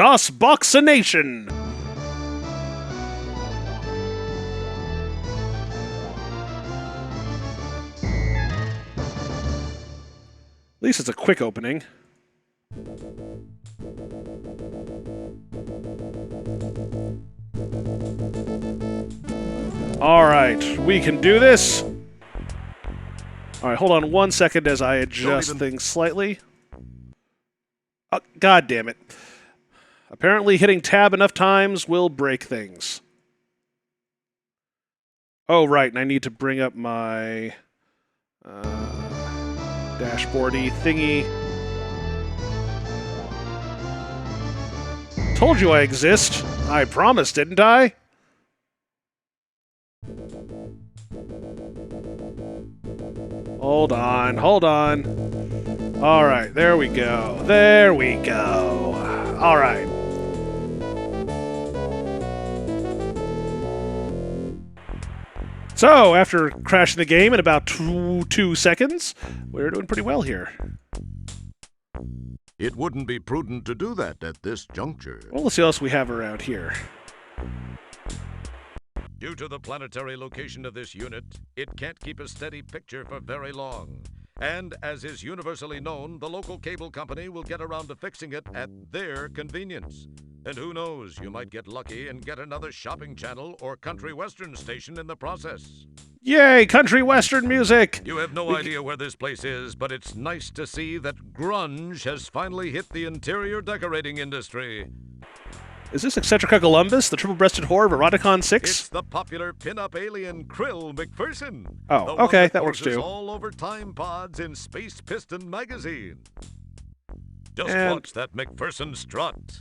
DOS Boxination! At least it's a quick opening. Alright, we can do this! Alright, hold on 1 second as I adjust things slightly. Oh, God damn it. Apparently hitting tab enough times will break things. Oh, right, and I need to bring up my dashboardy thingy. Told you I exist. I promised, didn't I? Hold on, hold on. Alright, there we go. There we go. Alright. So, after crashing the game in about two seconds, we're doing pretty well here. It wouldn't be prudent to do that at this juncture. Well, let's see what else we have around here. Due to the planetary location of this unit, it can't keep a steady picture for very long. And, as is universally known, the local cable company will get around to fixing it at their convenience. And who knows, you might get lucky and get another shopping channel or country western station in the process. Yay, country western music! You have no idea where this place is, but it's nice to see that grunge has finally hit the interior decorating industry. Is this Eccentrica Columbus, the triple-breasted whore of Eroticon 6? It's the popular pin-up alien Krill McPherson. Oh, the okay, one that works poses too. all over Time Pods in Space Piston magazine. Just And watch that McPherson strut.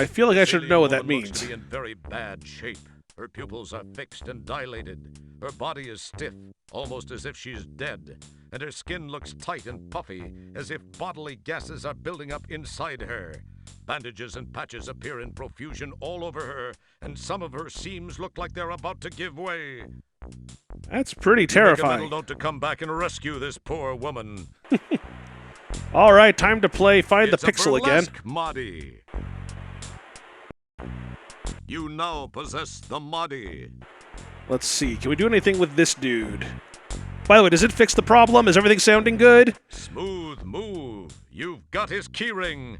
I feel like I should Alien know what that woman looks means. to be in very bad shape. Her pupils are fixed and dilated. Her body is stiff, almost as if she's dead. And her skin looks tight and puffy, as if bodily gases are building up inside her. Bandages and patches appear in profusion all over her, and some of her seams look like they're about to give way. That's pretty Make a terrifying. mental note to come back and rescue this poor woman. All right, time to play Find It's the Pixel a again. burlesque Modi. You now possess the Modi. Let's see. Can we do anything with this dude? By the way, does it fix the problem? Is everything sounding good? Smooth move. You've got his keyring.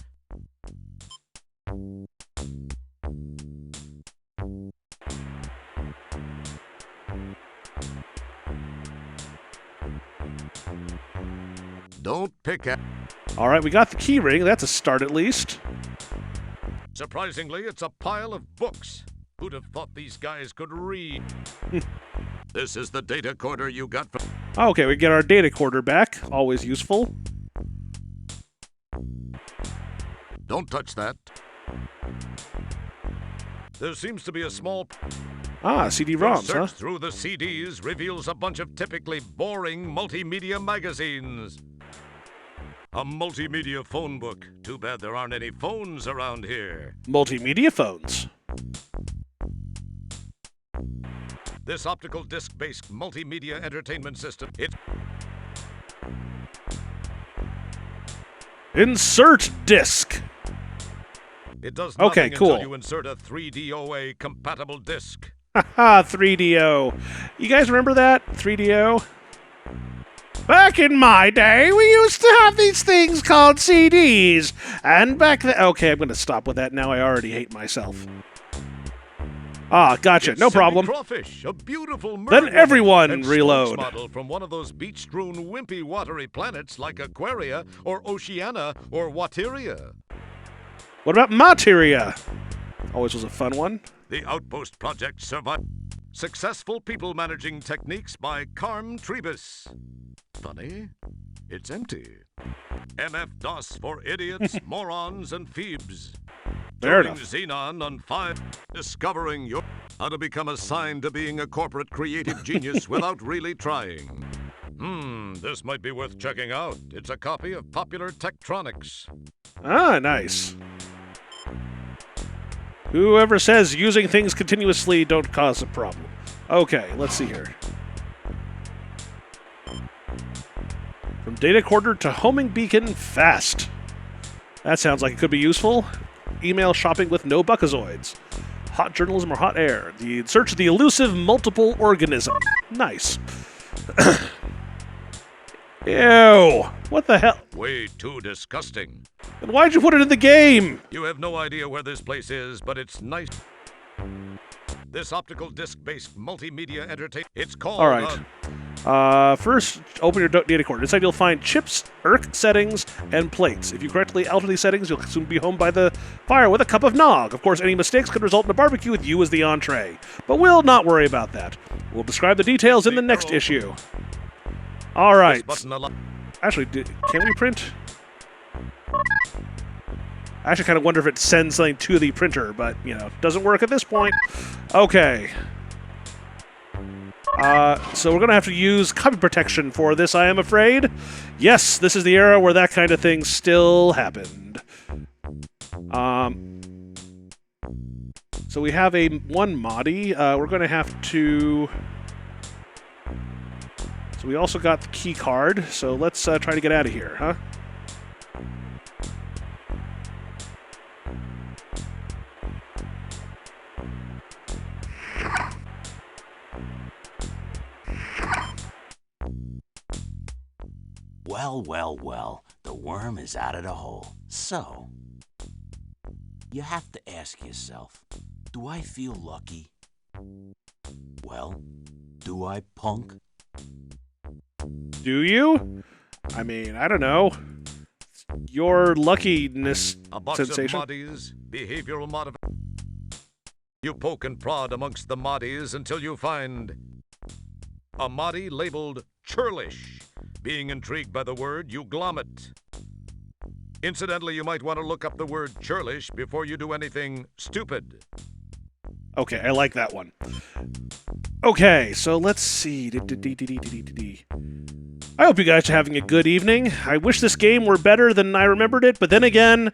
Don't pick at... All right, we got the key ring. That's a start at least. Surprisingly, it's a pile of books. Who'd have thought these guys could read? This is the data quarter you got from... Okay, we get our data quarter back. Always useful. Don't touch that. There seems to be a small... Ah, CD-ROMs, Search huh? through the CDs reveals a bunch of typically boring multimedia magazines. A multimedia phone book. Too bad there aren't any phones around here. Multimedia phones. This optical disc-based multimedia entertainment system, Insert disc. it does Okay, nothing cool. until you insert a 3DOA compatible disc. Haha, 3DO. You guys remember that? 3DO? Back in my day, we used to have these things called CDs. And back then... Okay, I'm going to stop with that now. I already hate myself. Ah, gotcha. It's No Cindy problem. Crawfish, a beautiful Then merwoman everyone and reload. spokesmodel from one of those beach-strewn, wimpy, watery planets like Aquaria or Oceania or Wateria. What about Materia? Always was a fun one. The Outpost Project survived. Successful people managing techniques by Carm Trebus. Funny, it's empty. MF-DOS for idiots, morons, and Phoebes. Fair Joining enough. Xenon on 5, discovering your how to become assigned to being a corporate creative genius without really trying. This might be worth checking out. It's a copy of Popular Tektronix. Ah, nice. Whoever says using things continuously don't cause a problem. Okay, let's see here. From data quarter to homing beacon fast. That sounds like it could be useful. email shopping with no buckazoids. Hot journalism or hot air. The search of the elusive multiple organism. Nice. Ew. What the hell? Way too disgusting. And why'd you put it in the game? You have no idea where this place is, but it's nice. This optical disc-based multimedia entertainment. It's called. All right. First, open your data cord. Inside, you'll find chips, ERC settings, and plates. If you correctly alter these settings, you'll soon be home by the fire with a cup of nog. Of course, any mistakes could result in a barbecue with you as the entree. But we'll not worry about that. We'll describe the details in the next issue. All right. Actually, can we print? I actually kind of wonder if it sends something to the printer, but, you know, doesn't work at this point. Okay. So we're going to have to use copy protection for this, I am afraid. Yes, this is the era where that kind of thing still happened. So we have one Modi. We're going to have to... So we also got the key card, so let's try to get out of here, huh? Well, well, well, the worm is out of the hole. So, you have to ask yourself, do I feel lucky? Well, do I, punk? Do you? I mean, I don't know. Your luckiness A box sensation. of Moddies, behavioral motivation. You poke and prod amongst the Moddies until you find a Moddy labeled churlish. Being intrigued by the word, you glom it. Incidentally, you might want to look up the word churlish before you do anything stupid. Okay, I like that one. Okay, so let's see. I hope you guys are having a good evening. I wish this game were better than I remembered it, but then again,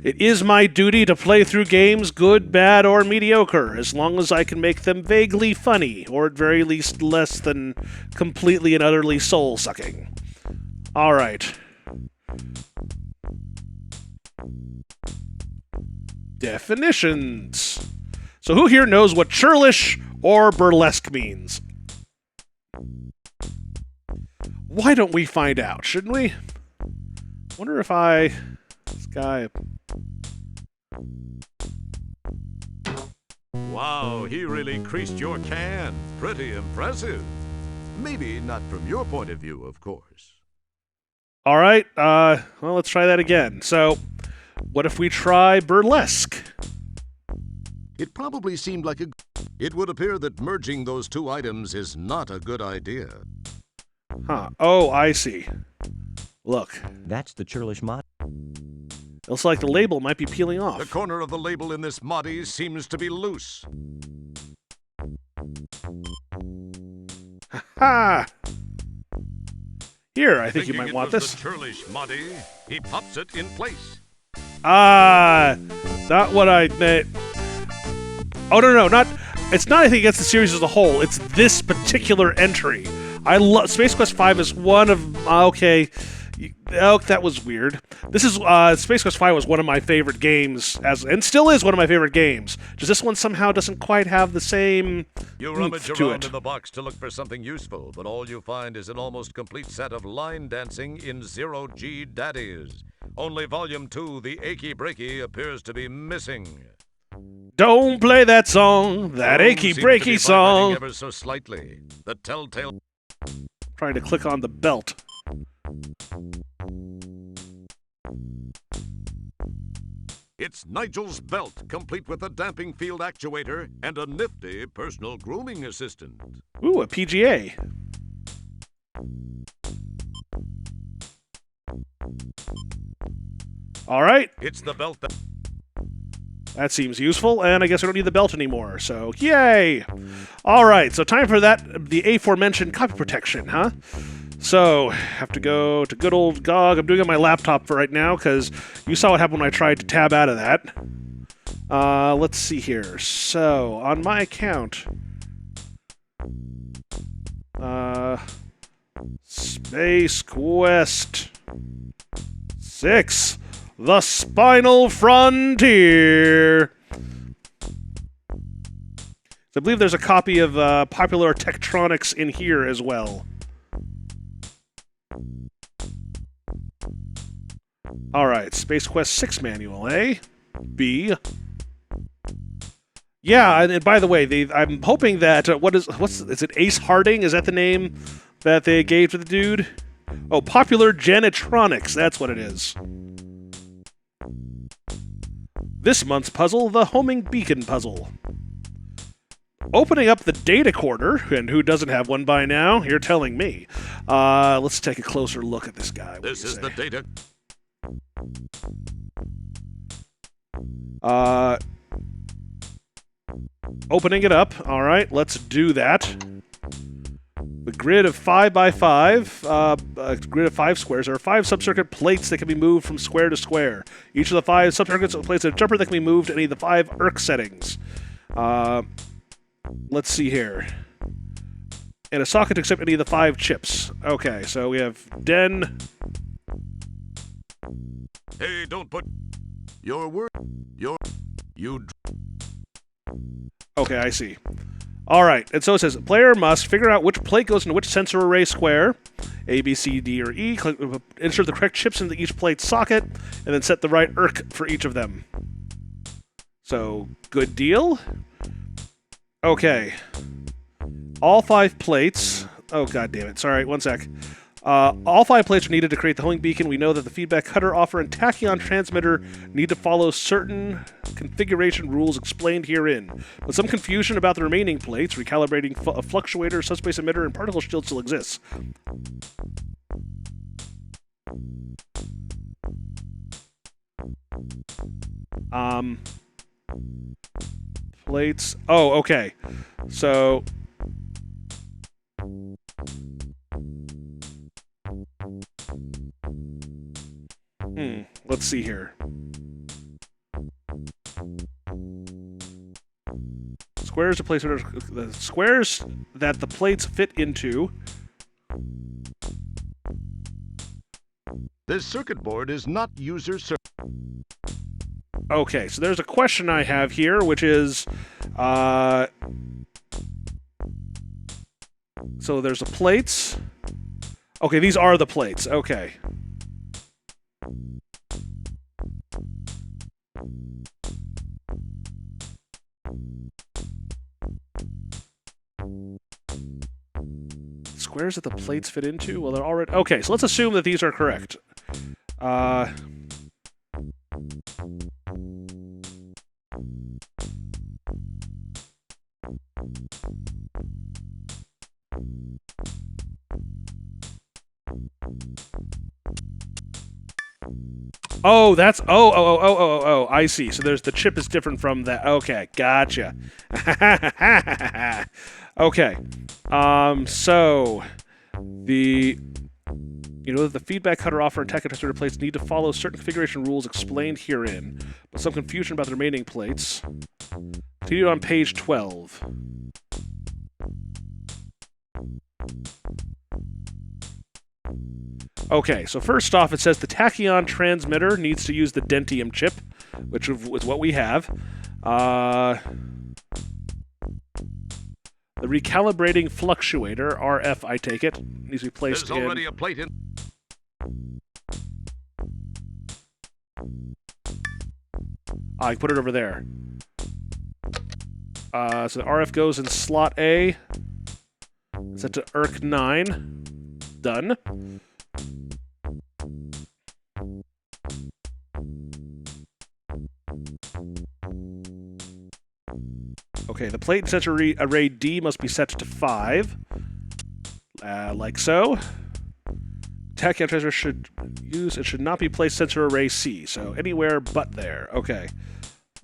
it is my duty to play through games, good, bad, or mediocre, as long as I can make them vaguely funny, or at very least less than completely and utterly soul-sucking. All right. Definitions. So who here knows what churlish or burlesque means? Why don't we find out, shouldn't we? Wonder if this guy... Wow, he really creased your can. Pretty impressive. Maybe not from your point of view, of course. All right, well, let's try that again. So, what if we try burlesque? It probably seemed like a... It would appear that merging those two items is not a good idea. Huh. Oh, I see. Look. That's the churlish mod. Looks like the label might be peeling The off. corner of the label in this Moddy seems to be loose. Ha! Here, I think you Thinking might it want was this. The churlish Moddy, he pops it in place. Ah, not what I meant. Oh, no, not... It's not anything against the series as a whole. It's this particular entry. I love... Space Quest V is one of... Okay. Oh, that was weird. This is... Space Quest V was one of my favorite games, and still is one of my favorite games. Just this one somehow doesn't quite have the same You oomph rummage to around it. in the box to look for something useful, but all you find is an almost complete set of line dancing in zero-G daddies. Only Volume 2, the Achy Breaky, appears to be missing. Don't play that song, that Room achy seems to be breaky vibrating song. ever so slightly. The telltale... Trying to click on the belt. It's Nigel's belt, complete with a damping field actuator and a nifty personal grooming assistant. Ooh, a PGA. All right, It's the belt that... that seems useful, and I guess I don't need the belt anymore, so yay! All right, so time for the aforementioned copy protection, huh? So, have to go to good old GOG. I'm doing it on my laptop for right now, because you saw what happened when I tried to tab out of that. Let's see here. So, on my account... Space Quest 6. The Spinal Frontier. I believe there's a copy of Popular Tektronics in here as well. Alright, Space Quest 6 manual, eh? B. Yeah, and by the way, I'm hoping that is it Ace Harding? Is that the name that they gave to the dude? Oh, Popular Janitronics, that's what it is. This month's puzzle, the Homing Beacon puzzle. Opening up the data corner, and who doesn't have one by now? You're telling me. Let's take a closer look at this guy. What This do you is say? the data. Opening it up. All right, let's do that. The grid of 5 by 5, grid of 5 squares. There are 5 subcircuit plates that can be moved from square to square. Each of the 5 subcircuits places a jumper that can be moved to any of the 5 ERC settings. Let's see here. And a socket to accept any of the 5 chips. Okay, so we have Den. Hey, don't put Your word. You. Okay, I see. All right, and so it says, player must figure out which plate goes into which sensor array square, A, B, C, D, or E, insert the correct chips into each plate socket, and then set the right ERC for each of them. So, good deal. Okay. All 5 plates... Oh, god damn it. Sorry, one sec. All 5 plates are needed to create the homing beacon. We know that the feedback cutter offer and tachyon transmitter need to follow certain configuration rules explained herein. But some confusion about the remaining plates, recalibrating a fluctuator, subspace emitter, and particle shield still exists. Plates... Oh, okay. So... Let's see here. Squares to place the squares that the plates fit into. This circuit board is not user service. Okay, so there's a question I have here, which is, so there's the plates. Okay, these are the plates. Okay. Squares that the plates fit into? Well, they're already... Okay, so let's assume that these are correct. Oh, that's... Oh, I see. So there's the chip is different from that. Okay, gotcha. Okay. So... You know that the feedback cutter offer and tachyon transmitter plates need to follow certain configuration rules explained herein, but some confusion about the remaining plates. Continue on page 12. Okay, so first off, it says the tachyon transmitter needs to use the Dentium chip, which is what we have. The recalibrating fluctuator, RF, I take it, needs to be placed There's already a plate in. I put it over there. So the RF goes in slot A. Set to ERC 9. Done. Okay, the plate and sensor array D must be set to 5. Like so. Tachyon transmitter should not be placed sensor array C, so anywhere but there. Okay.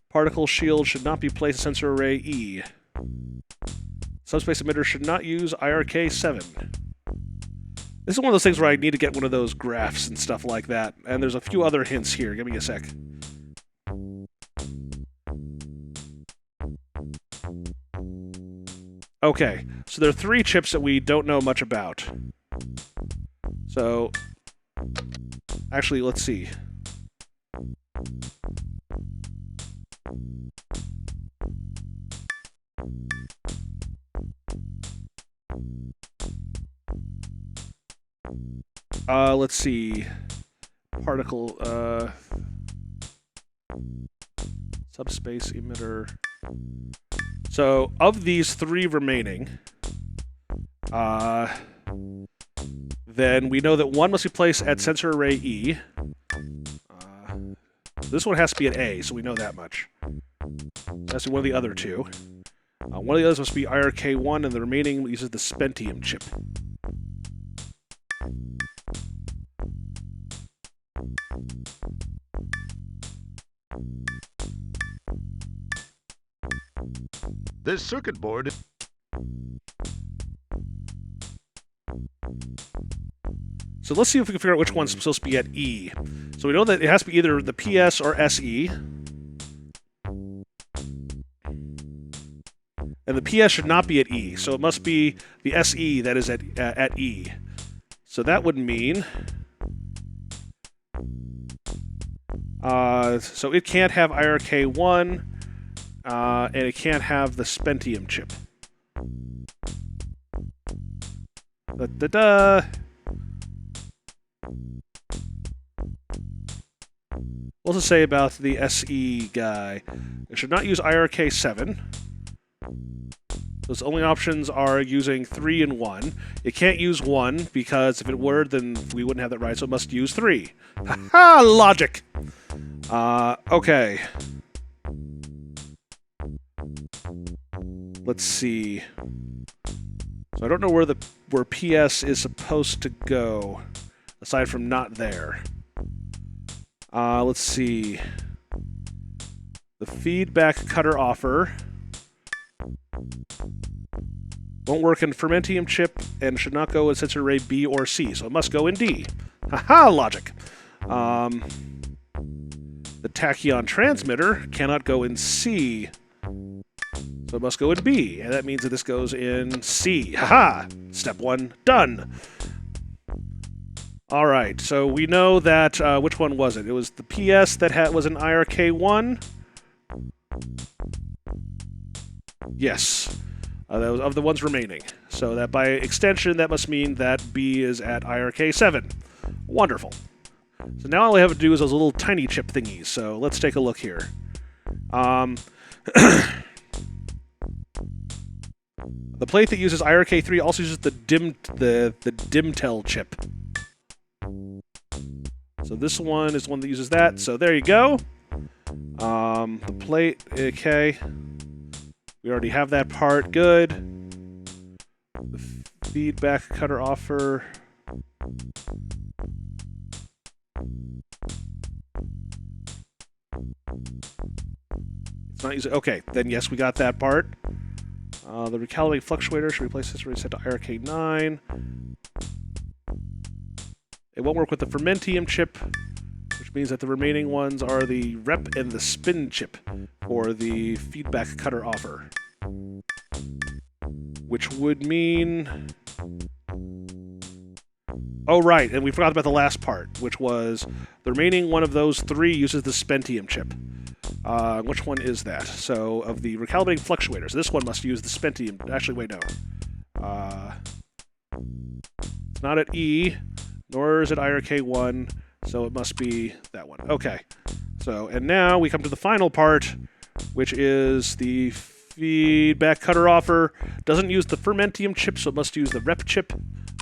Particle shield should not be placed sensor array E. Subspace emitter should not use IRK 7. This is one of those things where I need to get one of those graphs and stuff like that, and there's a few other hints here. Give me a sec. Okay, so there are 3 chips that we don't know much about. So, actually, let's see. Let's see. Particle, subspace emitter. So, of these 3 remaining, then we know that one must be placed at sensor array E. This one has to be at A, so we know that much. That's one of the other 2. One of the others must be IRK1, and the remaining uses the Spentium chip. This circuit board. So let's see if we can figure out which one's supposed to be at E. So we know that it has to be either the PS or SE. And the PS should not be at E, so it must be the SE that is at E. So that would mean... so it can't have IRK1, and it can't have the Spentium chip. Da-da-da! What's it say about the SE guy? It should not use IRK7. Those only options are using 3 and 1. It can't use 1, because if it were, then we wouldn't have that right, so it must use 3. Ha-ha! Logic! Okay. Let's see. So I don't know where PS is supposed to go, aside from not there. Let's see. The feedback cutter offer won't work in Fermentium chip and should not go in sensor array B or C, so it must go in D. Haha, logic. The tachyon transmitter cannot go in C, so it must go in B, and that means that this goes in C. Haha! Step 1 done. All right, so we know that which one was it? It was the PS that was an IRK1. Yes, that was of the ones remaining. So that by extension, that must mean that B is at IRK7. Wonderful. So now all I have to do is those little tiny chip thingies. So let's take a look here. The plate that uses IRK3 also uses the Dimtel chip. So this one is the one that uses that. So there you go. The plate, okay. We already have that part. Good. The feedback cutter offer. It's not using. Okay, then yes, we got that part. The recalibrating fluctuator should replace this reset to IRK9. It won't work with the Fermentium chip, which means that the remaining ones are the rep and the spin chip for the feedback cutter offer. Which would mean... Oh, right, and we forgot about the last part, which was the remaining one of those 3 uses the Spentium chip. Which one is that? So, of the recalibrating fluctuators, this one must use the Spentium... Actually, wait, no. It's not at E, nor is it IRK1, so it must be that one. Okay. So, and now we come to the final part, which is the feedback cutter offer. Doesn't use the Fermentium chip, so it must use the rep chip,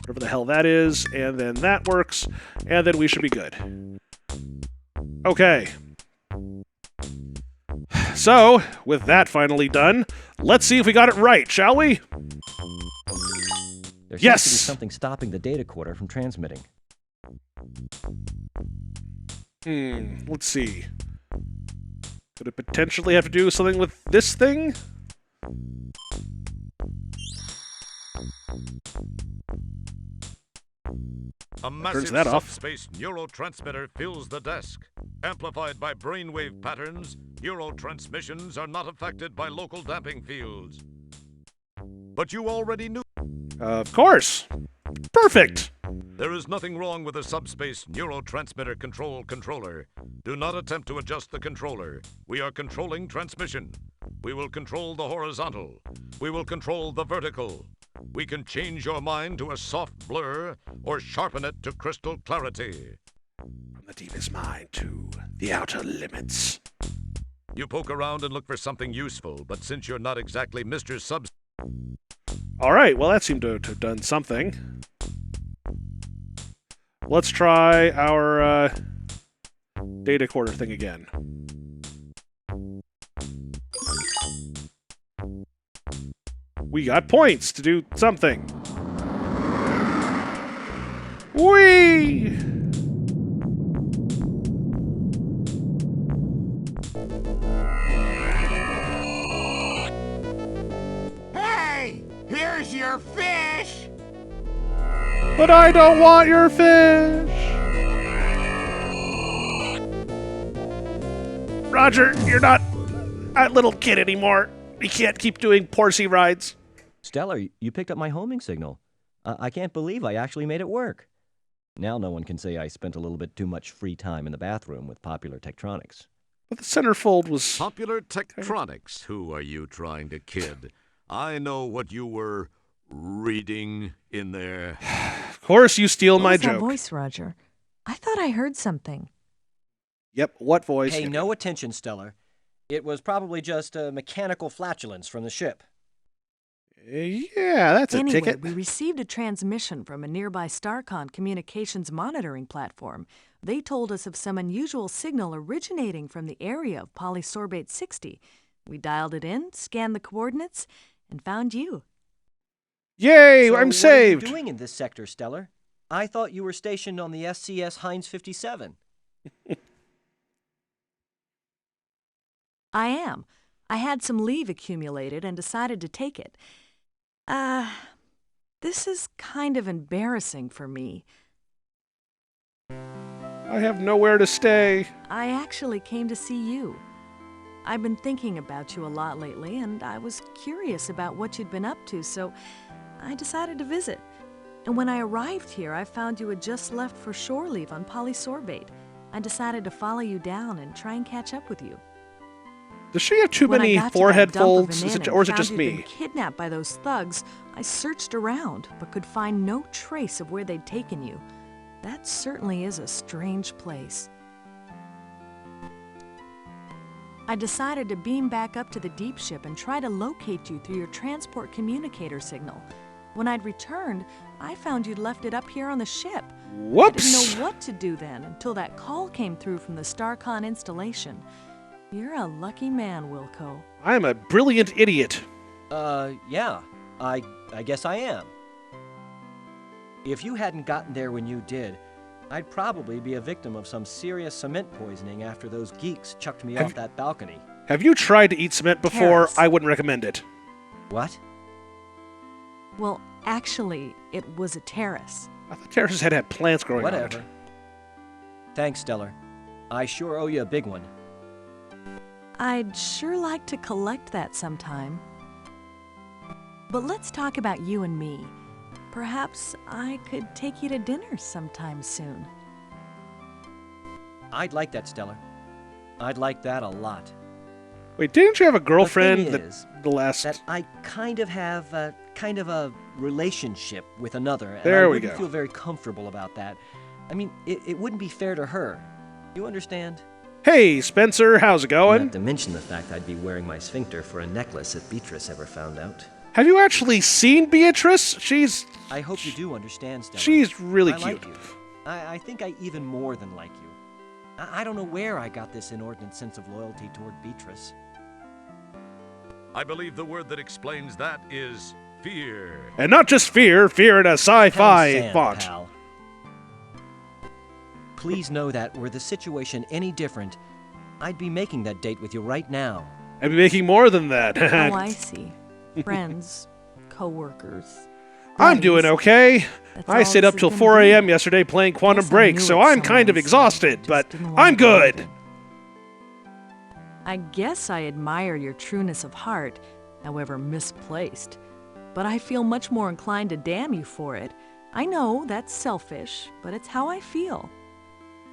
whatever the hell that is, and then that works, and then we should be good. Okay. So, with that finally done, let's see if we got it right, shall we? There seems Yes! to be something stopping the data quarter from transmitting. Let's see. Could it potentially have to do something with this thing? A massive that off. subspace neurotransmitter fills the desk. Amplified by brainwave patterns, neurotransmissions are not affected by local damping fields. But you already knew Of course. Perfect. There is nothing wrong with a subspace neurotransmitter controller. Do not attempt to adjust the controller. We are controlling transmission. We will control the horizontal. We will control the vertical. We can change your mind to a soft blur or sharpen it to crystal clarity. From the deepest mind to the outer limits. You poke around and look for something useful, but since you're not exactly Mr. All right, well, that seemed to have done something. Let's try our data quarter thing again. We got points to do something. Whee! Hey, here's your fish. But I don't want your fish! Roger, you're not a little kid anymore. You can't keep doing Horsey rides. Stellar, you picked up my homing signal. I can't believe I actually made it work. Now no one can say I spent a little bit too much free time in the bathroom with Popular Tektronix. But the centerfold was... Popular Tektronix. Who are you trying to kid? I know what you were reading in there. Of course you steal What my was that joke. voice, Roger? I thought I heard something. Yep, what voice? Pay no attention, Stellar. It was probably just a mechanical flatulence from the ship. Yeah, that's Anyway, a ticket. we received a transmission from a nearby StarCon communications monitoring platform. They told us of some unusual signal originating from the area of Polysorbate 60. We dialed it in, scanned the coordinates, and found you. Yay, So I'm what saved. are you doing in this sector, Stellar? I thought you were stationed on the SCS Heinz 57. I am. I had some leave accumulated and decided to take it. This is kind of embarrassing for me. I have nowhere to stay. I actually came to see you. I've been thinking about you a lot lately, and I was curious about what you'd been up to, so I decided to visit. And when I arrived here, I found you had just left for shore leave on Polysorbate. I decided to follow you down and try and catch up with you. Does she have too When I many got to forehead that dump of folds? Annan Or is it and just found you'd me? been kidnapped by those thugs, I searched around, but could find no trace of where they'd taken you. That certainly is a strange place. I decided to beam back up to the deep ship and try to locate you through your transport communicator signal. When I'd returned, I found you'd left it up here on the ship. I Whoops! didn't know what to do then until that call came through from the StarCon installation. You're a lucky man, Wilco. I'm a brilliant idiot. Yeah. I guess I am. If you hadn't gotten there when you did, I'd probably be a victim of some serious cement poisoning after those geeks chucked me off that balcony. Have you tried to eat cement before? Terrace. I wouldn't recommend it. What? Well, actually, it was a terrace. I thought terraces had plants growing on Whatever. it. Thanks, Stellar. I sure owe you a big one. I'd sure like to collect that sometime. But let's talk about you and me. Perhaps I could take you to dinner sometime soon. I'd like that, Stellar. I'd like that a lot. Wait, didn't you have a girlfriend The thing is the last... that I kind of have a relationship with another, and There I we wouldn't go. feel very comfortable about that. I mean, it wouldn't be fair to her. You understand? Hey, Spencer, how's it going? Not to mention the fact I'd be wearing my sphincter for a necklace if Beatrice ever found out. Have you actually seen Beatrice? I hope you do understand, Stella. She's really I cute. like you. I think I even more than like you. I don't know where I got this inordinate sense of loyalty toward Beatrice. I believe the word that explains that is fear. And not just fear in a sci-fi Pound sand, font. pal. Please know that were the situation any different, I'd be making that date with you right now. I'd be making more than that. Oh, I see. Friends, co-workers. I'm doing buddies. okay. That's I all stayed this up is till gonna 4 be. a.m. yesterday playing Quantum Guess I Break, knew so it I'm kind of someone said, exhausted, just but didn't wanna I'm believe good. it. I guess I admire your trueness of heart, however misplaced. But I feel much more inclined to damn you for it. I know that's selfish, but it's how I feel.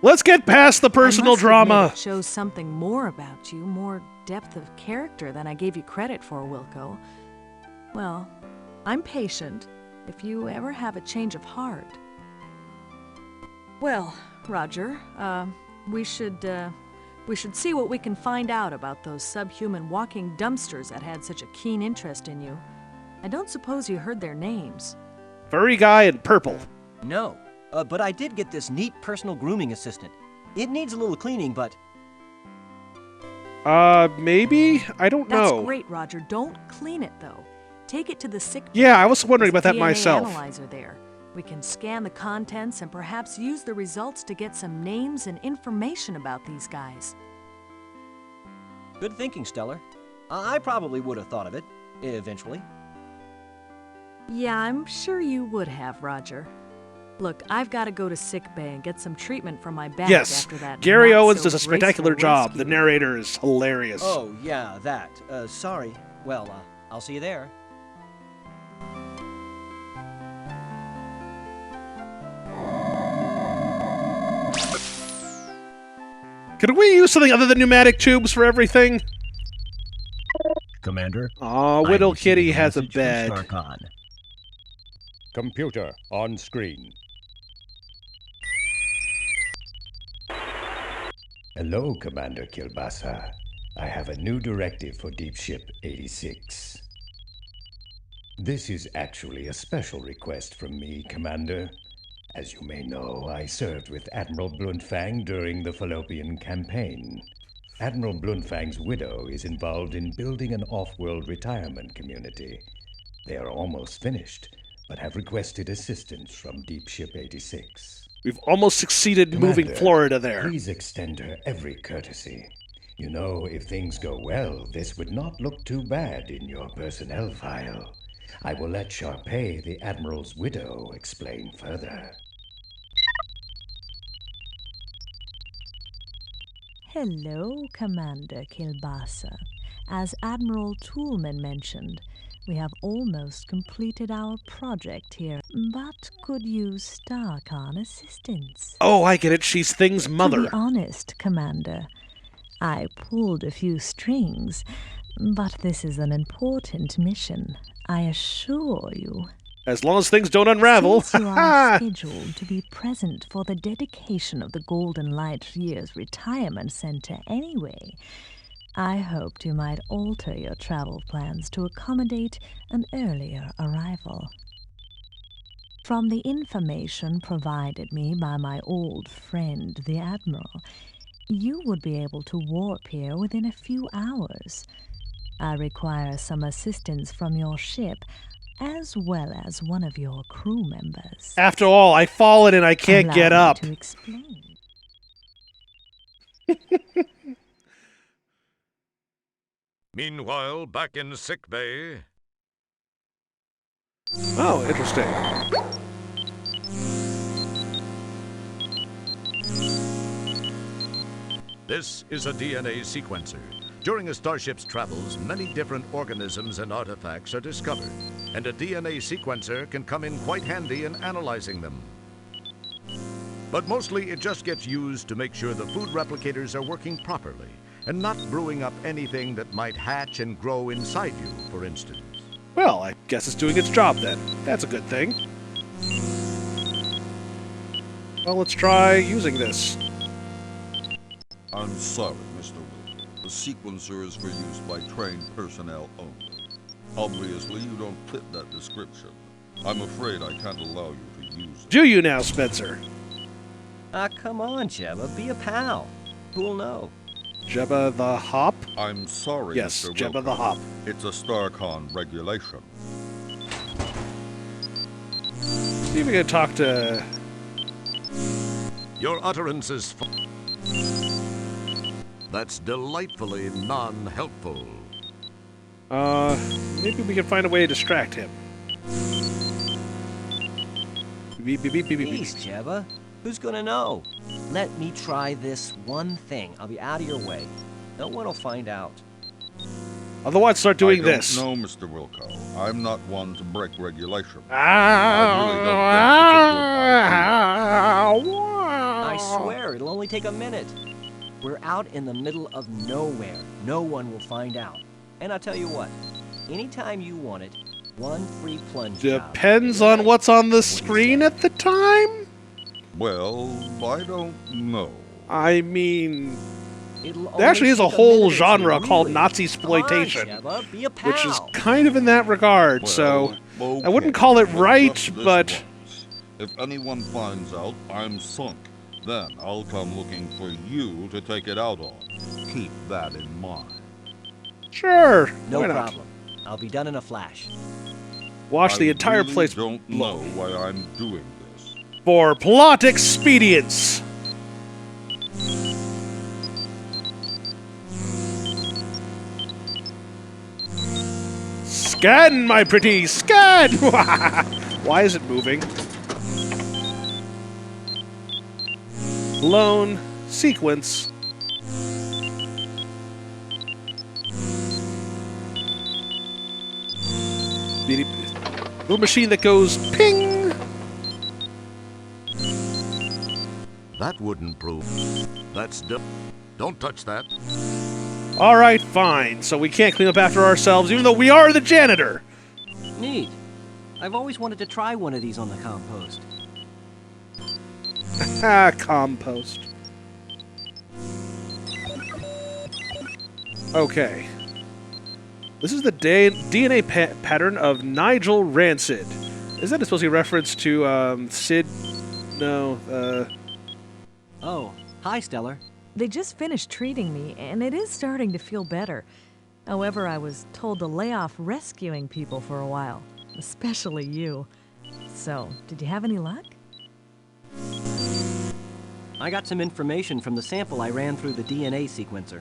Let's get past the personal I must drama. admit it shows something more about you, more depth of character than I gave you credit for, Wilco. Well, I'm patient if you ever have a change of heart. Well, Roger, we should see what we can find out about those subhuman walking dumpsters that had such a keen interest in you. I don't suppose you heard their names. Furry guy in purple. No, but I did get this neat personal grooming assistant. It needs a little cleaning, but... Maybe? I don't know. That's great, Roger. Don't clean it, though. Take it to the sick bay. Yeah, I was wondering There's about that a DNA myself. Analyzer there. We can scan the contents and perhaps use the results to get some names and information about these guys. Good thinking, Stellar. I probably would have thought of it, eventually. Yeah, I'm sure you would have, Roger. Look, I've got to go to sick bay and get some treatment for my back Yes, after that. Gary Owens not-so does a spectacular graceful job. The rescue. narrator is hilarious. Oh, yeah, that. Sorry. Well, I'll see you there. Could we use something other than pneumatic tubes for everything? Commander. Aw, I Widow received Kitty a has a message from bed. Starcon. Computer on screen. Hello, Commander Kilbasa. I have a new directive for Deep Ship 86. This is actually a special request from me, Commander. As you may know, I served with Admiral Bluntfang during the Fallopian campaign. Admiral Bluntfang's widow is involved in building an off-world retirement community. They are almost finished, but have requested assistance from Deep Ship 86. We've almost succeeded in moving Commander, Florida there. Please extend her every courtesy. You know, if things go well, this would not look too bad in your personnel file. I will let Sharpay, the Admiral's widow, explain further. Hello, Commander Kilbasa. As Admiral Toolman mentioned, we have almost completed our project here, but could use Starcon assistance. Oh, I get it. She's Thing's To mother. be honest, Commander, I pulled a few strings, but this is an important mission, I assure you. As long as things don't unravel. Since you are scheduled to be present for the dedication of the Golden Light Year's Retirement Center anyway, I hoped you might alter your travel plans to accommodate an earlier arrival. From the information provided me by my old friend, the Admiral, you would be able to warp here within a few hours. I require some assistance from your ship, as well as one of your crew members. After all, I've fallen and I can't Allow get me up. to explain. Meanwhile, back in sick bay. Oh, interesting. This is a DNA sequencer. During a starship's travels, many different organisms and artifacts are discovered, and a DNA sequencer can come in quite handy in analyzing them. But mostly it just gets used to make sure the food replicators are working properly and not brewing up anything that might hatch and grow inside you, for instance. Well, I guess it's doing its job then. That's a good thing. Well, let's try using this. I'm sorry, Mr. Wilson. The sequencer is for use by trained personnel only. Obviously, you don't fit that description. I'm afraid I can't allow you to use it. Do you now, Spencer? Come on, Jebba, be a pal. Who'll know? Jebba the Hop? I'm sorry, Yes, Mr. Jebba Wilcox. the Hop. It's a StarCon regulation. See if we can talk to... Your utterance is that's delightfully non-helpful. Maybe we can find a way to distract him. Beep, beep, beep, beep, beep, beep. Please, Jebba. Who's gonna know? Let me try this one thing. I'll be out of your way. No one will find out. Otherwise, start doing this. No, Mr. Wilco. I'm not one to break regulation. I swear, it'll only take a minute. We're out in the middle of nowhere. No one will find out. And I'll tell you what, anytime you want it, one free plunge job. Depends on what's on the screen at the time? Well, I don't know. I mean, It'll there actually only is a take whole minute or two, genre called really. Nazi Come on, exploitation, Sheva, be a pal. which is kind of in that regard, so Well, I wouldn't okay, call it but right, just this but once. If anyone finds out I'm sunk, then I'll come looking for you to take it out on. Keep that in mind. sure, No why not? problem. I'll be done in a flash. Watch the I entire really place don't blow. know why I'm doing this. For plot expedience. Scan, my pretty, scan! Why is it moving? Blown sequence. Little machine that goes ping. That wouldn't prove. That's don't touch that. All right, fine. So we can't clean up after ourselves, even though we are the janitor. Neat. I've always wanted to try one of these on the compost. Ah, compost. Okay. This is the DNA pattern of Nigel Rancid. Is that supposed to be a reference to Sid? No. Oh, hi, Stellar. They just finished treating me, and it is starting to feel better. However, I was told to lay off rescuing people for a while, especially you. So, did you have any luck? I got some information from the sample I ran through the DNA sequencer.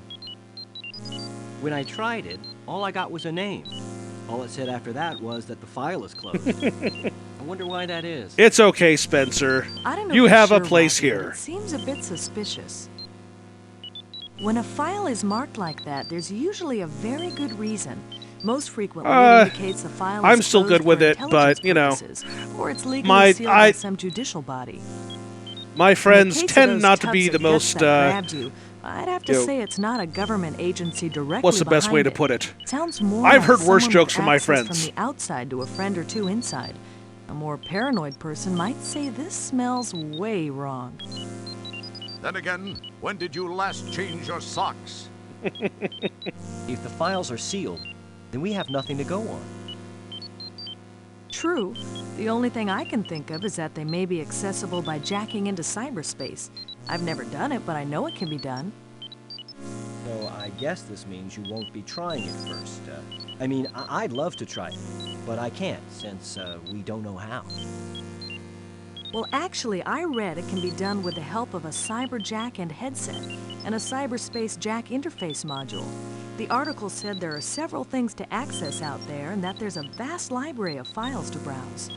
When I tried it, all I got was a name. All it said after that was that the file is closed. I wonder why that is. It's okay, Spencer. I don't know You for have a sure, place Roger, but here. It seems a bit suspicious. When a file is marked like that, there's usually a very good reason. Most frequently, it indicates the file is I'm still closed good with for it, but, intelligence you know, purposes, or it's legally sealed by some judicial body. My In friends the case of tend those not to tubs be of the guts most, that grabbed you, I'd have to you know, say it's not a government agency directly what's the best way behind to put it? Sounds more I've like heard worse someone jokes with from my access friends. From the outside to a friend or two inside. A more paranoid person might say this smells way wrong. Then again, when did you last change your socks? If the files are sealed, then we have nothing to go on. True. The only thing I can think of is that they may be accessible by jacking into cyberspace. I've never done it, but I know it can be done. So I guess this means you won't be trying it first. I mean, I'd love to try it, but I can't since we don't know how. Well, actually, I read it can be done with the help of a cyber jack and headset and a cyberspace jack interface module. The article said there are several things to access out there and that there's a vast library of files to browse.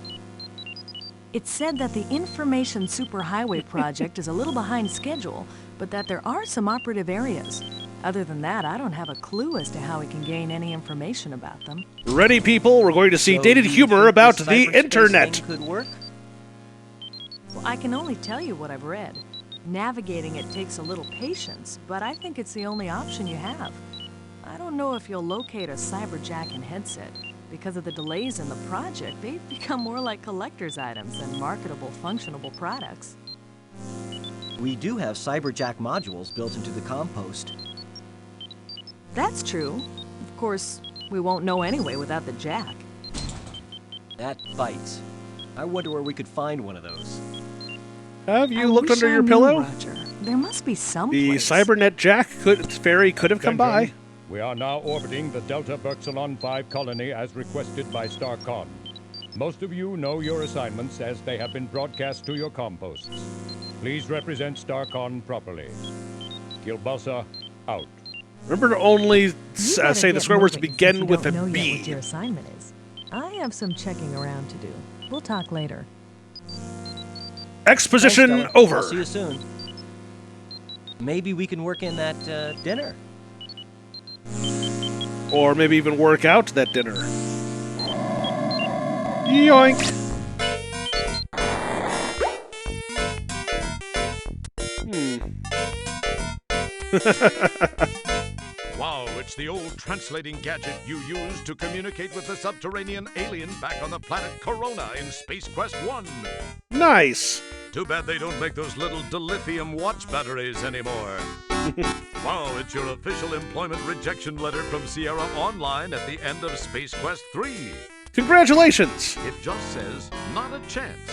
It said that the Information Superhighway project is a little behind schedule, but that there are some operative areas. Other than that, I don't have a clue as to how we can gain any information about them. Ready, people? We're going to see So dated you humor think about this the cyberspace internet. thing could work? Well, I can only tell you what I've read. Navigating it takes a little patience, but I think it's the only option you have. I don't know if you'll locate a cyberjack and headset. Because of the delays in the project, they've become more like collector's items than marketable, functionable products. We do have cyberjack modules built into the compost. That's true. Of course, we won't know anyway without the jack. That bites. I wonder where we could find one of those. Have you I looked wish under I your knew, pillow? Roger. There must be some The place. Cybernet Jack ferry could have come by. We are now orbiting the Delta Berxalon 5 colony as requested by StarCon. Most of you know your assignments as they have been broadcast to your composts. Please represent StarCon properly. Kilbasa, out. Remember to only You better say the get swear words to moving begin since you with don't a know yet B. what your assignment is. I have some checking around to do. We'll talk later. Exposition Thanks, Stella. over. I'll see you soon. Maybe we can work in that dinner. Or maybe even work out that dinner. Yoink! Wow, it's the old translating gadget you used to communicate with the subterranean alien back on the planet Corona in Space Quest 1. Nice! Too bad they don't make those little dilithium watch batteries anymore. Wow, it's your official employment rejection letter from Sierra Online at the end of Space Quest 3. Congratulations! It just says, not a chance.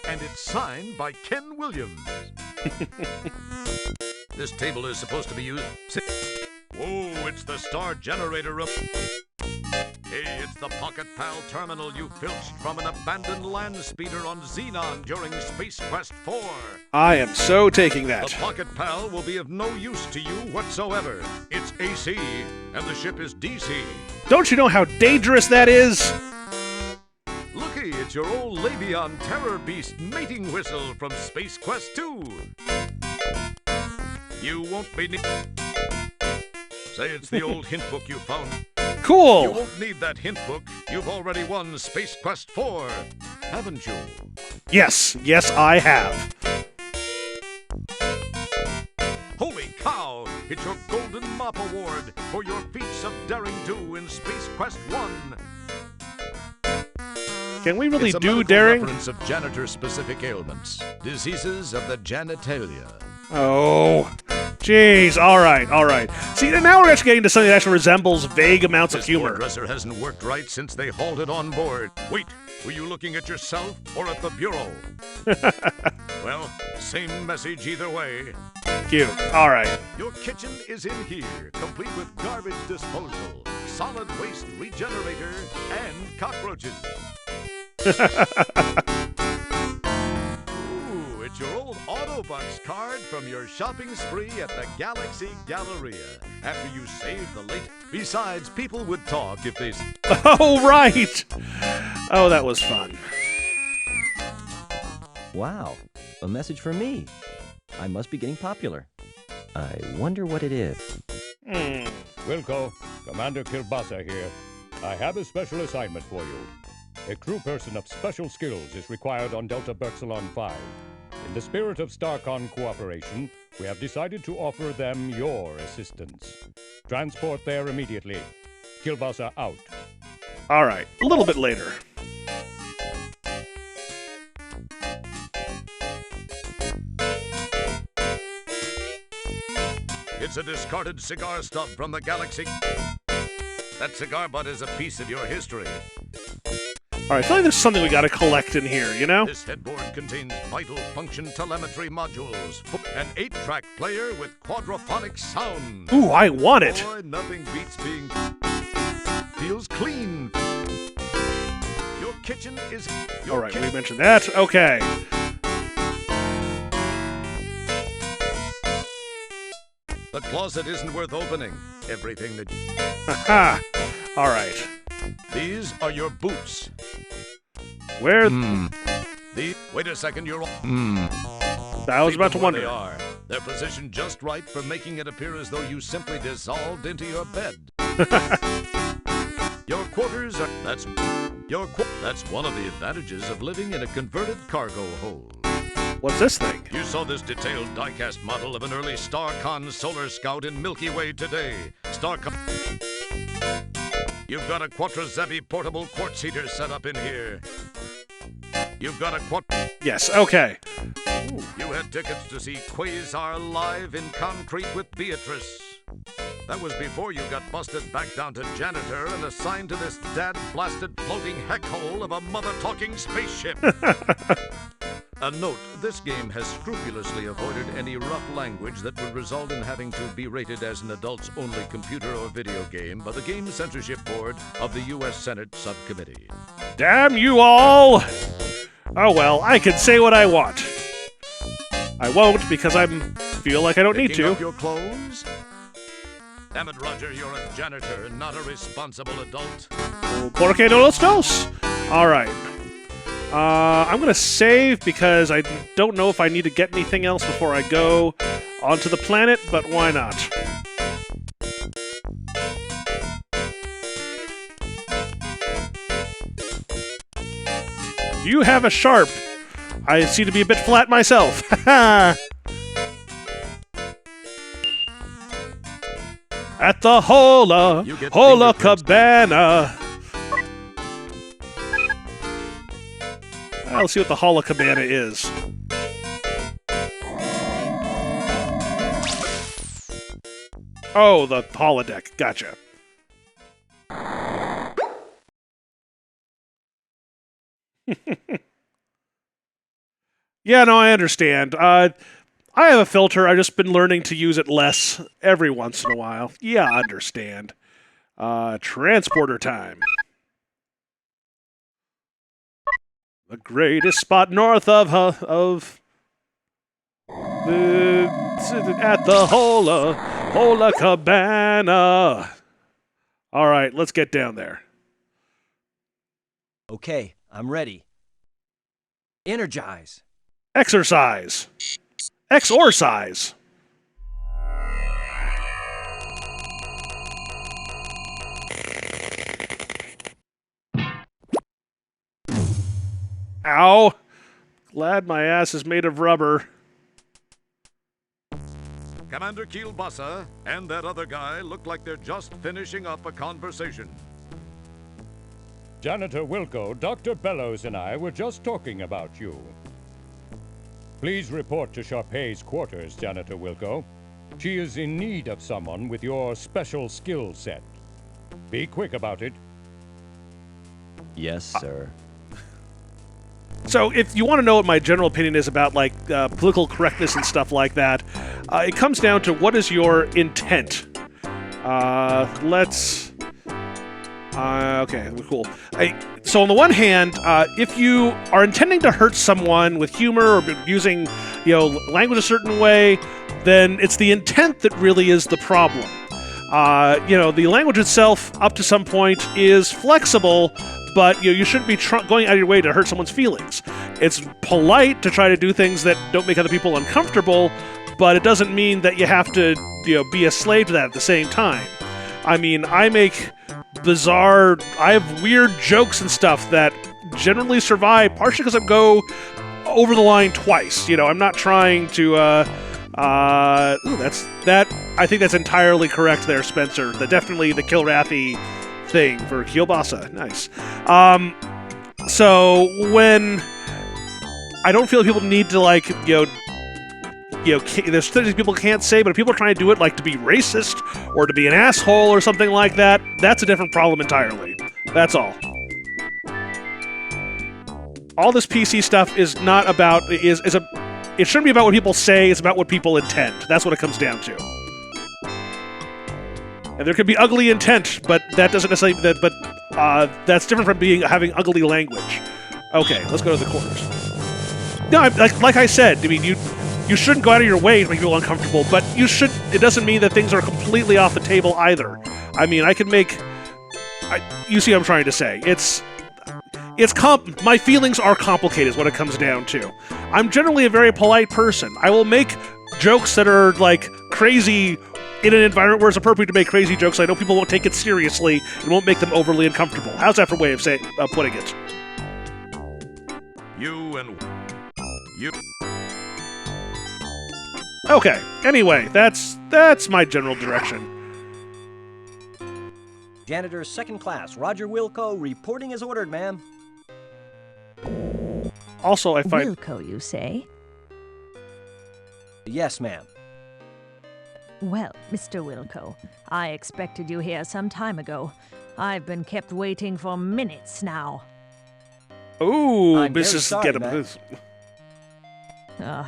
And it's signed by Ken Williams. This table is supposed to be used... Whoa, it's the star generator of... Hey, it's the Pocket Pal terminal you filched from an abandoned land speeder on Xenon during Space Quest 4. I am so taking that. The Pocket Pal will be of no use to you whatsoever. It's AC, and the ship is DC. Don't you know how dangerous that is? Looky, it's your old Labion Terror Beast mating whistle from Space Quest 2. You won't be... Say it's the old hint book you found. Cool! You won't need that hint book. You've already won Space Quest 4, haven't you? Yes, yes I have. Holy cow! It's your Golden Mop Award for your feats of daring do in Space Quest 1. Can we really It's a do medical daring? reference of janitor-specific ailments, diseases of the genitalia. Oh, jeez. All right, all right. See, now we're actually getting to something that actually resembles vague amounts of This humor. board dresser hasn't worked right since they halted on board. Wait, were you looking at yourself or at the bureau? Well, same message either way. Cute. All right. Your kitchen is in here, complete with garbage disposal, solid waste regenerator, and cockroaches. Ooh, it's your old Autobucks card from your shopping spree at the Galaxy Galleria after you saved the late. Besides, people would talk if they... Oh, right. Oh, that was fun. Wow, a message for me. I must be getting popular. I wonder what it is. Wilco, Commander Kilbasa here. I have a special assignment for you. A crew person of special skills is required on Delta Berxalon 5. In the spirit of StarCon cooperation, we have decided to offer them your assistance. Transport there immediately. Kilbasa out. All right. A little bit later. It's a discarded cigar stub from the Galaxy. That cigar butt is a piece of your history. All right. I feel like there's something we got to collect in here, you know? This headboard contains vital function telemetry modules, an 8-track player with quadraphonic sound. Ooh, I want it. Boy, nothing beats being... Feels clean. Your kitchen is... All right, we mentioned that. Okay. The closet isn't worth opening. Everything that... Aha. All right. These are your boots. Where... Wait a second, you're... I was about to Where they wonder. are. They're positioned just right for making it appear as though you simply dissolved into your bed. Your quarters are... That's one of the advantages of living in a converted cargo hold. What's this thing? You saw this detailed diecast model of an early StarCon Solar Scout in Milky Way today. StarCon... You've got a Quattro-Zebi portable quartz heater set up in here. You've got a Yes, okay. You had tickets to see Quasar live in concrete with Beatrice. That was before you got busted back down to janitor and assigned to this dad-blasted floating heck hole of a mother-talking spaceship. A note, this game has scrupulously avoided any rough language that would result in having to be rated as an adults-only computer or video game by the Game Censorship Board of the U.S. Senate Subcommittee. Damn you all! Oh well, I can say what I want. I won't because I feel like I don't need Picking to. up your clothes? Damn it, Roger, you're a janitor and not a responsible adult. Porque no los dos? Alright. I'm gonna save because I don't know if I need to get anything else before I go onto the planet, but why not? You have a sharp. I seem to be a bit flat myself. At the Hola Cabana. Let's see what the Hola Cabana is. Oh, the holodeck. Gotcha. Yeah, no, I understand. I have a filter. I've just been learning to use it less every once in a while. Yeah, I understand. Transporter time. The greatest spot north of at the Hola Cabana. All right, let's get down there. Okay, I'm ready. Energize. Exercise. Exorcise. Ow. Glad my ass is made of rubber. Commander Kielbasa and that other guy look like they're just finishing up a conversation. Janitor Wilco, Dr. Bellows and I were just talking about you. Please report to Sharpay's quarters, Janitor Wilco. She is in need of someone with your special skill set. Be quick about it. Yes, sir. So if you want to know what my general opinion is about, like, political correctness and stuff like that, it comes down to what is your intent. Okay, cool. So on the one hand, if you are intending to hurt someone with humor or using, language a certain way, then it's the intent that really is the problem. The language itself, up to some point, is flexible, but you shouldn't be going out of your way to hurt someone's feelings. It's polite to try to do things that don't make other people uncomfortable, but it doesn't mean that you have to, be a slave to that at the same time. I mean, I have weird jokes and stuff that generally survive, partially because I go over the line twice. I'm not trying to, I think that's entirely correct there, Spencer. Definitely the Kilrathy thing for Kielbasa. Nice. So when I don't feel like people need to, there's things people can't say, but if people are trying to do it, like to be racist or to be an asshole or something like that, that's a different problem entirely. That's all. All this PC stuff is not about, it shouldn't be about what people say, it's about what people intend. That's what it comes down to. And there could be ugly intent, but that doesn't necessarily, that's different from having ugly language. Okay, let's go to the quarters. No, like I said, I mean, you shouldn't go out of your way to make people uncomfortable, but it doesn't mean that things are completely off the table either. I mean, you see what I'm trying to say. My feelings are complicated is what it comes down to. I'm generally a very polite person. I will make jokes that are, crazy in an environment where it's appropriate to make crazy jokes. I know people won't take it seriously and won't make them overly uncomfortable. How's that for a way of putting it? You. Okay, anyway, that's my general direction. Janitor second class, Roger Wilco, reporting as ordered, ma'am. Also, I find... Wilco, you say? Yes, ma'am. Well, Mr. Wilco, I expected you here some time ago. I've been kept waiting for minutes now. Ooh, I'm Mrs. very Get him.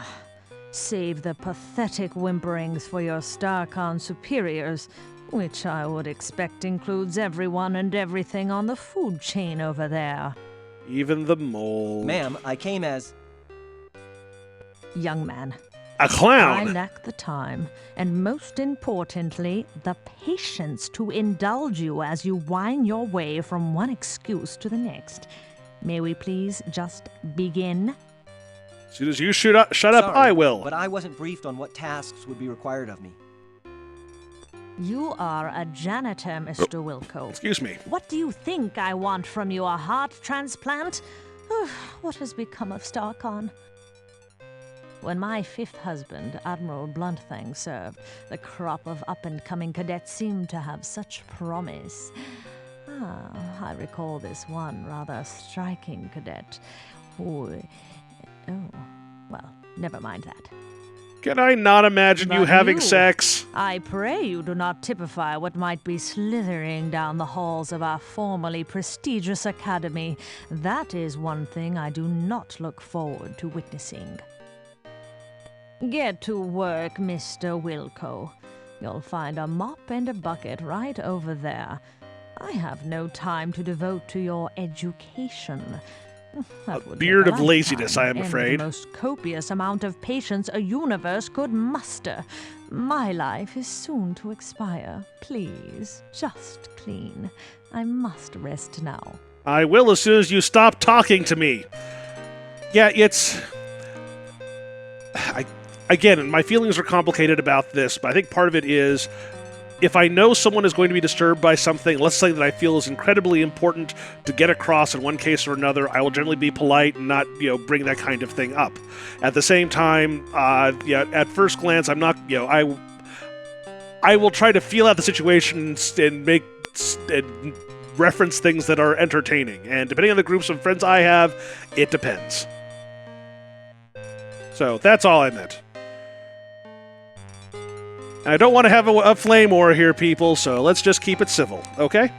Save the pathetic whimperings for your StarCon superiors, which I would expect includes everyone and everything on the food chain over there. Even the mold. Ma'am, I came as... Young man. A clown! I lack the time, and most importantly, the patience to indulge you as you whine your way from one excuse to the next. May we please just begin? As soon as you shut up, I will. But I wasn't briefed on what tasks would be required of me. You are a janitor, Mr. Wilco. Excuse me. What do you think I want from you, a heart transplant? What has become of StarCon? When my fifth husband, Admiral Bluntfang, served, the crop of up-and-coming cadets seemed to have such promise. I recall this one rather striking cadet who... Oh, well, never mind that. Can I not imagine you But having you- sex? I pray you do not typify what might be slithering down the halls of our formerly prestigious academy. That is one thing I do not look forward to witnessing. Get to work, Mr. Wilco. You'll find a mop and a bucket right over there. I have no time to devote to your education. That would beard take of a laziness, lifetime I am and afraid. the most copious amount of patience a universe could muster. My life is soon to expire. Please, just clean. I must rest now. I will as soon as you stop talking to me. Yeah, it's... Again, my feelings are complicated about this, but I think part of it is if I know someone is going to be disturbed by something, let's say that I feel is incredibly important to get across in one case or another, I will generally be polite and not, bring that kind of thing up. At the same time, at first glance, I'm not, I will try to feel out the situation and make and reference things that are entertaining. And depending on the groups of friends I have, it depends. So that's all I meant. I don't want to have a flame war here, people, so let's just keep it civil, okay?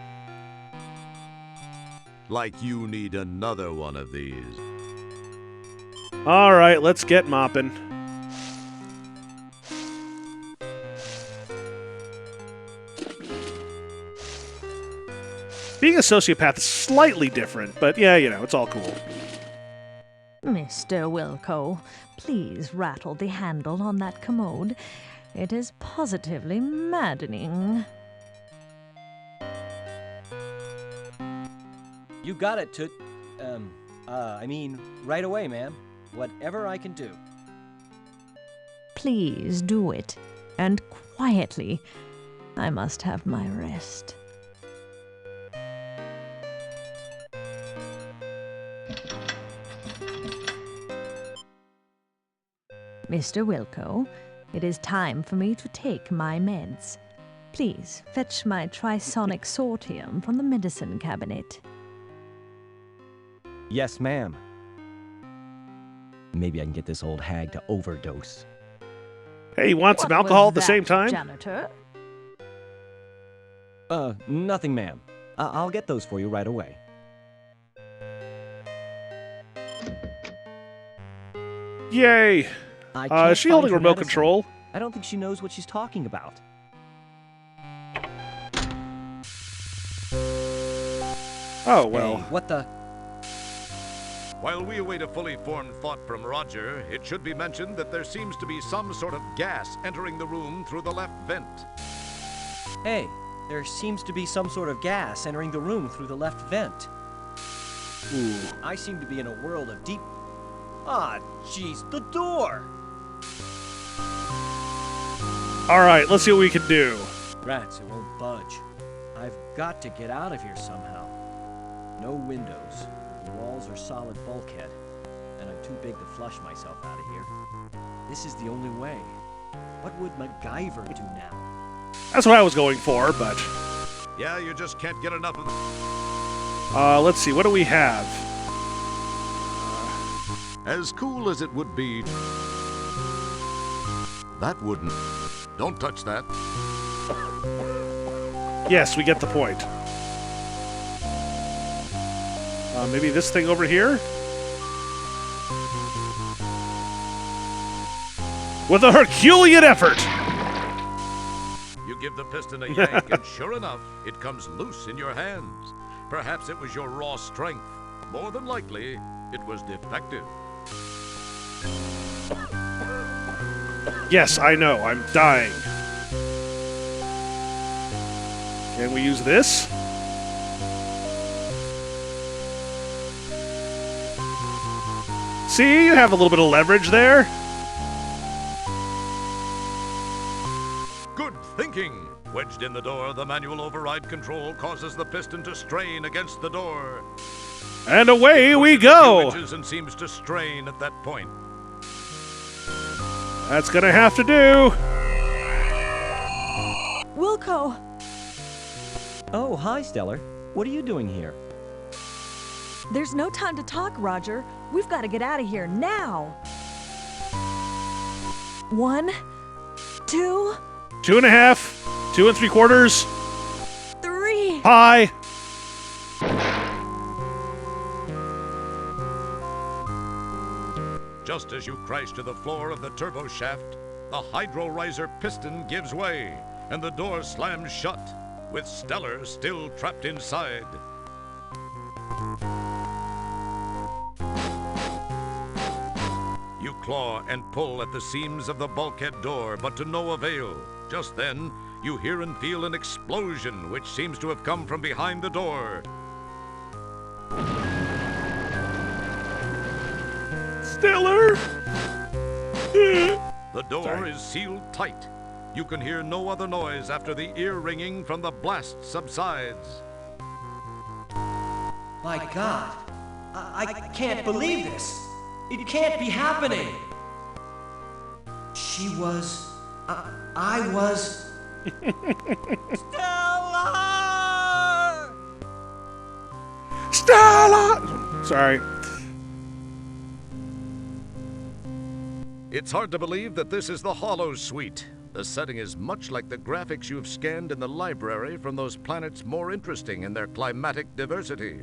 Like you need another one of these. All right, let's get mopping. Being a sociopath is slightly different, but yeah, it's all cool. Mr. Wilco, please rattle the handle on that commode. It is positively maddening. You got it, Toot. Right away, ma'am. Whatever I can do. Please do it, and quietly. I must have my rest. Mr. Wilco, it is time for me to take my meds. Please fetch my trisonic sortium from the medicine cabinet. Yes, ma'am. Maybe I can get this old hag to overdose. Hey, you want some What alcohol was at the that, same time? Janitor? Nothing, ma'am. I'll get those for you right away. Yay! I can't Is she holding find her remote medicine. control? I don't think she knows what she's talking about. Oh, well. Hey, what the... While we await a fully formed thought from Roger, it should be mentioned that there seems to be some sort of gas entering the room through the left vent. Hey, there seems to be some sort of gas entering the room through the left vent. Ooh. I seem to be in a world of deep... Ah, jeez, the door! All right, let's see what we can do. Rats, it won't budge. I've got to get out of here somehow. No windows. The walls are solid bulkhead. And I'm too big to flush myself out of here. This is the only way. What would MacGyver do now? That's what I was going for, but... Yeah, you just can't get enough of... let's see, what do we have? As cool as it would be, that wouldn't. Don't touch that. Yes, we get the point. Maybe this thing over here? With a Herculean effort! You give the piston a yank, and sure enough, it comes loose in your hands. Perhaps it was your raw strength. More than likely, it was defective. Yes, I know, I'm dying. Can we use this? See, you have a little bit of leverage there. Good thinking! Wedged in the door, the manual override control causes the piston to strain against the door. And away we go! And seems to strain at that point. That's gonna have to do. Wilco! Oh, hi, Stellar. What are you doing here? There's no time to talk, Roger. We've got to get out of here now. 1, 2, 2.5, 2 3/4. 3. Pi. Just as you crash to the floor of the turbo shaft, the hydro riser piston gives way, and the door slams shut, with Stellar still trapped inside. You claw and pull at the seams of the bulkhead door, but to no avail. Just then, you hear and feel an explosion which seems to have come from behind the door. Stellar! The door is sealed tight. You can hear no other noise after the ear ringing from the blast subsides. My God, I can't believe this. It can't be happening. She was... I was... Stellar! Stellar! Sorry. It's hard to believe that this is the Hollow Suite. The setting is much like the graphics you've scanned in the library from those planets more interesting in their climatic diversity.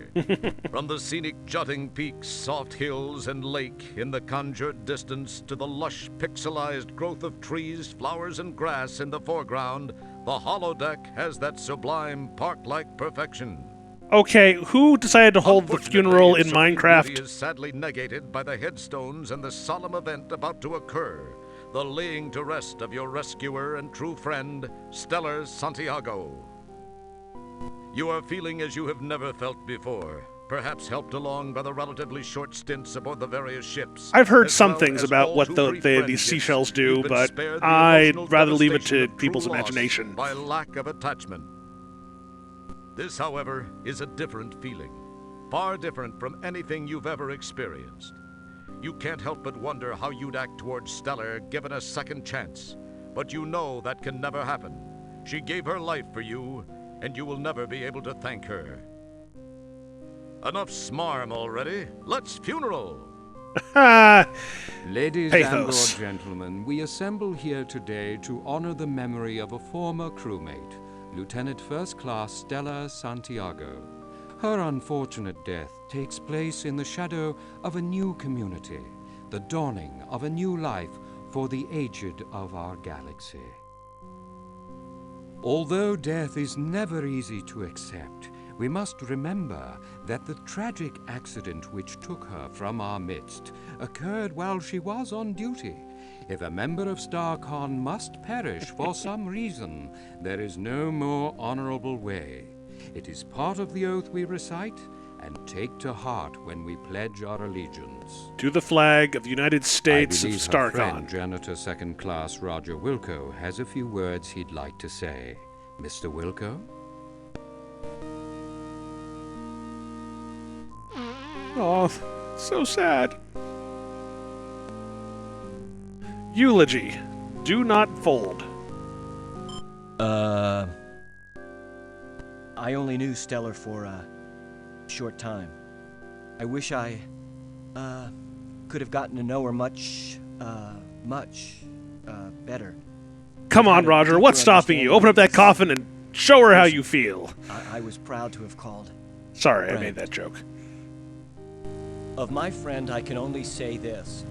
From the scenic jutting peaks, soft hills, and lake in the conjured distance to the lush pixelized growth of trees, flowers, and grass in the foreground, the holodeck has that sublime park-like perfection. Okay, who decided to hold the funeral in its serene Minecraft? beauty is sadly negated by the headstones and the solemn event about to occur, the laying to rest of your rescuer and true friend, Stellar Santiago. You are feeling as you have never felt before, perhaps helped along by the relatively short stints aboard the various ships. I've heard as some well things as about all what too the, brief these friendships. seashells do, You've been but spared the I'd emotional rather leave it devastation to of people's true loss imagination. by lack of attachment. This, however, is a different feeling, far different from anything you've ever experienced. You can't help but wonder how you'd act towards Stellar given a second chance, but you know that can never happen. She gave her life for you, and you will never be able to thank her. Enough smarm already. Let's funeral. Ladies Pathos. and or gentlemen, we assemble here today to honor the memory of a former crewmate, Lieutenant First Class Stellar Santiago. Her unfortunate death takes place in the shadow of a new community, the dawning of a new life for the aged of our galaxy. Although death is never easy to accept, we must remember that the tragic accident which took her from our midst occurred while she was on duty. If a member of StarCon must perish for some reason, there is no more honorable way. It is part of the oath we recite and take to heart when we pledge our allegiance. To the flag of the United States of I believe her friend, StarCon. Janitor Second Class Roger Wilco, has a few words he'd like to say. Mr. Wilco? Oh, so sad. Eulogy. Do not fold. I only knew Stellar for a short time. I wish I, could have gotten to know her much better. Come on, Roger. What's stopping you? Open up that coffin and show her how you feel. I was proud to have called. Sorry, I Friend. made that joke. Of my friend, I can only say this.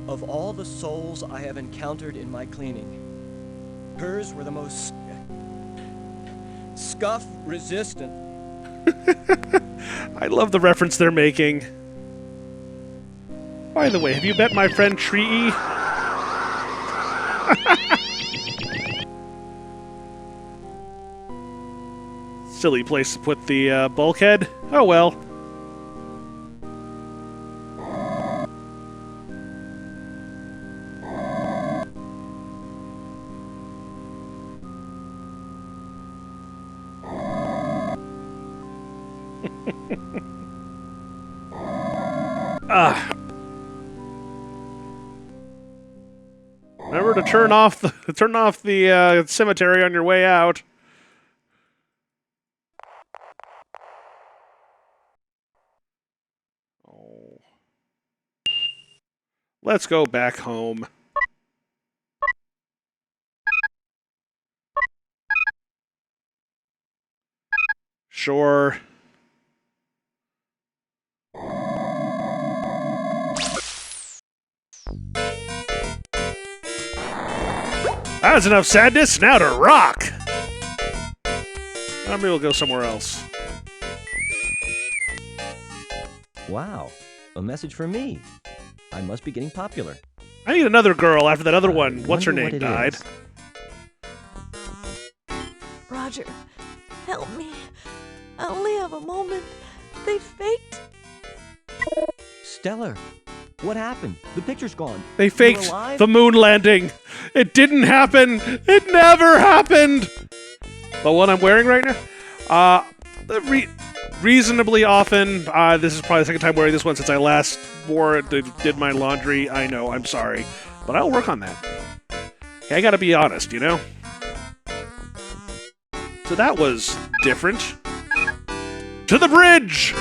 Of all the souls I have encountered in my cleaning, hers were the most scuff-resistant. I love the reference they're making. By the way, have you met my friend Tree? Silly place to put the bulkhead. Oh well. Remember to turn off the cemetery on your way out. Oh. Let's go back home. Sure. That's enough sadness, now to rock! Maybe we'll go somewhere else. Wow, a message for me. I must be getting popular. I need another girl after that other one. What's her name? What Died. is. Roger, help me. I only have a moment. They faked. Stellar, what happened? The picture's gone. They You faked alive? the moon landing. It didn't happen. It never happened. The one I'm wearing right now? Reasonably often. This is probably the second time wearing this one since I last wore it, did my laundry. I know, I'm sorry. But I'll work on that. Okay, I gotta be honest, you know? So that was different. To the bridge!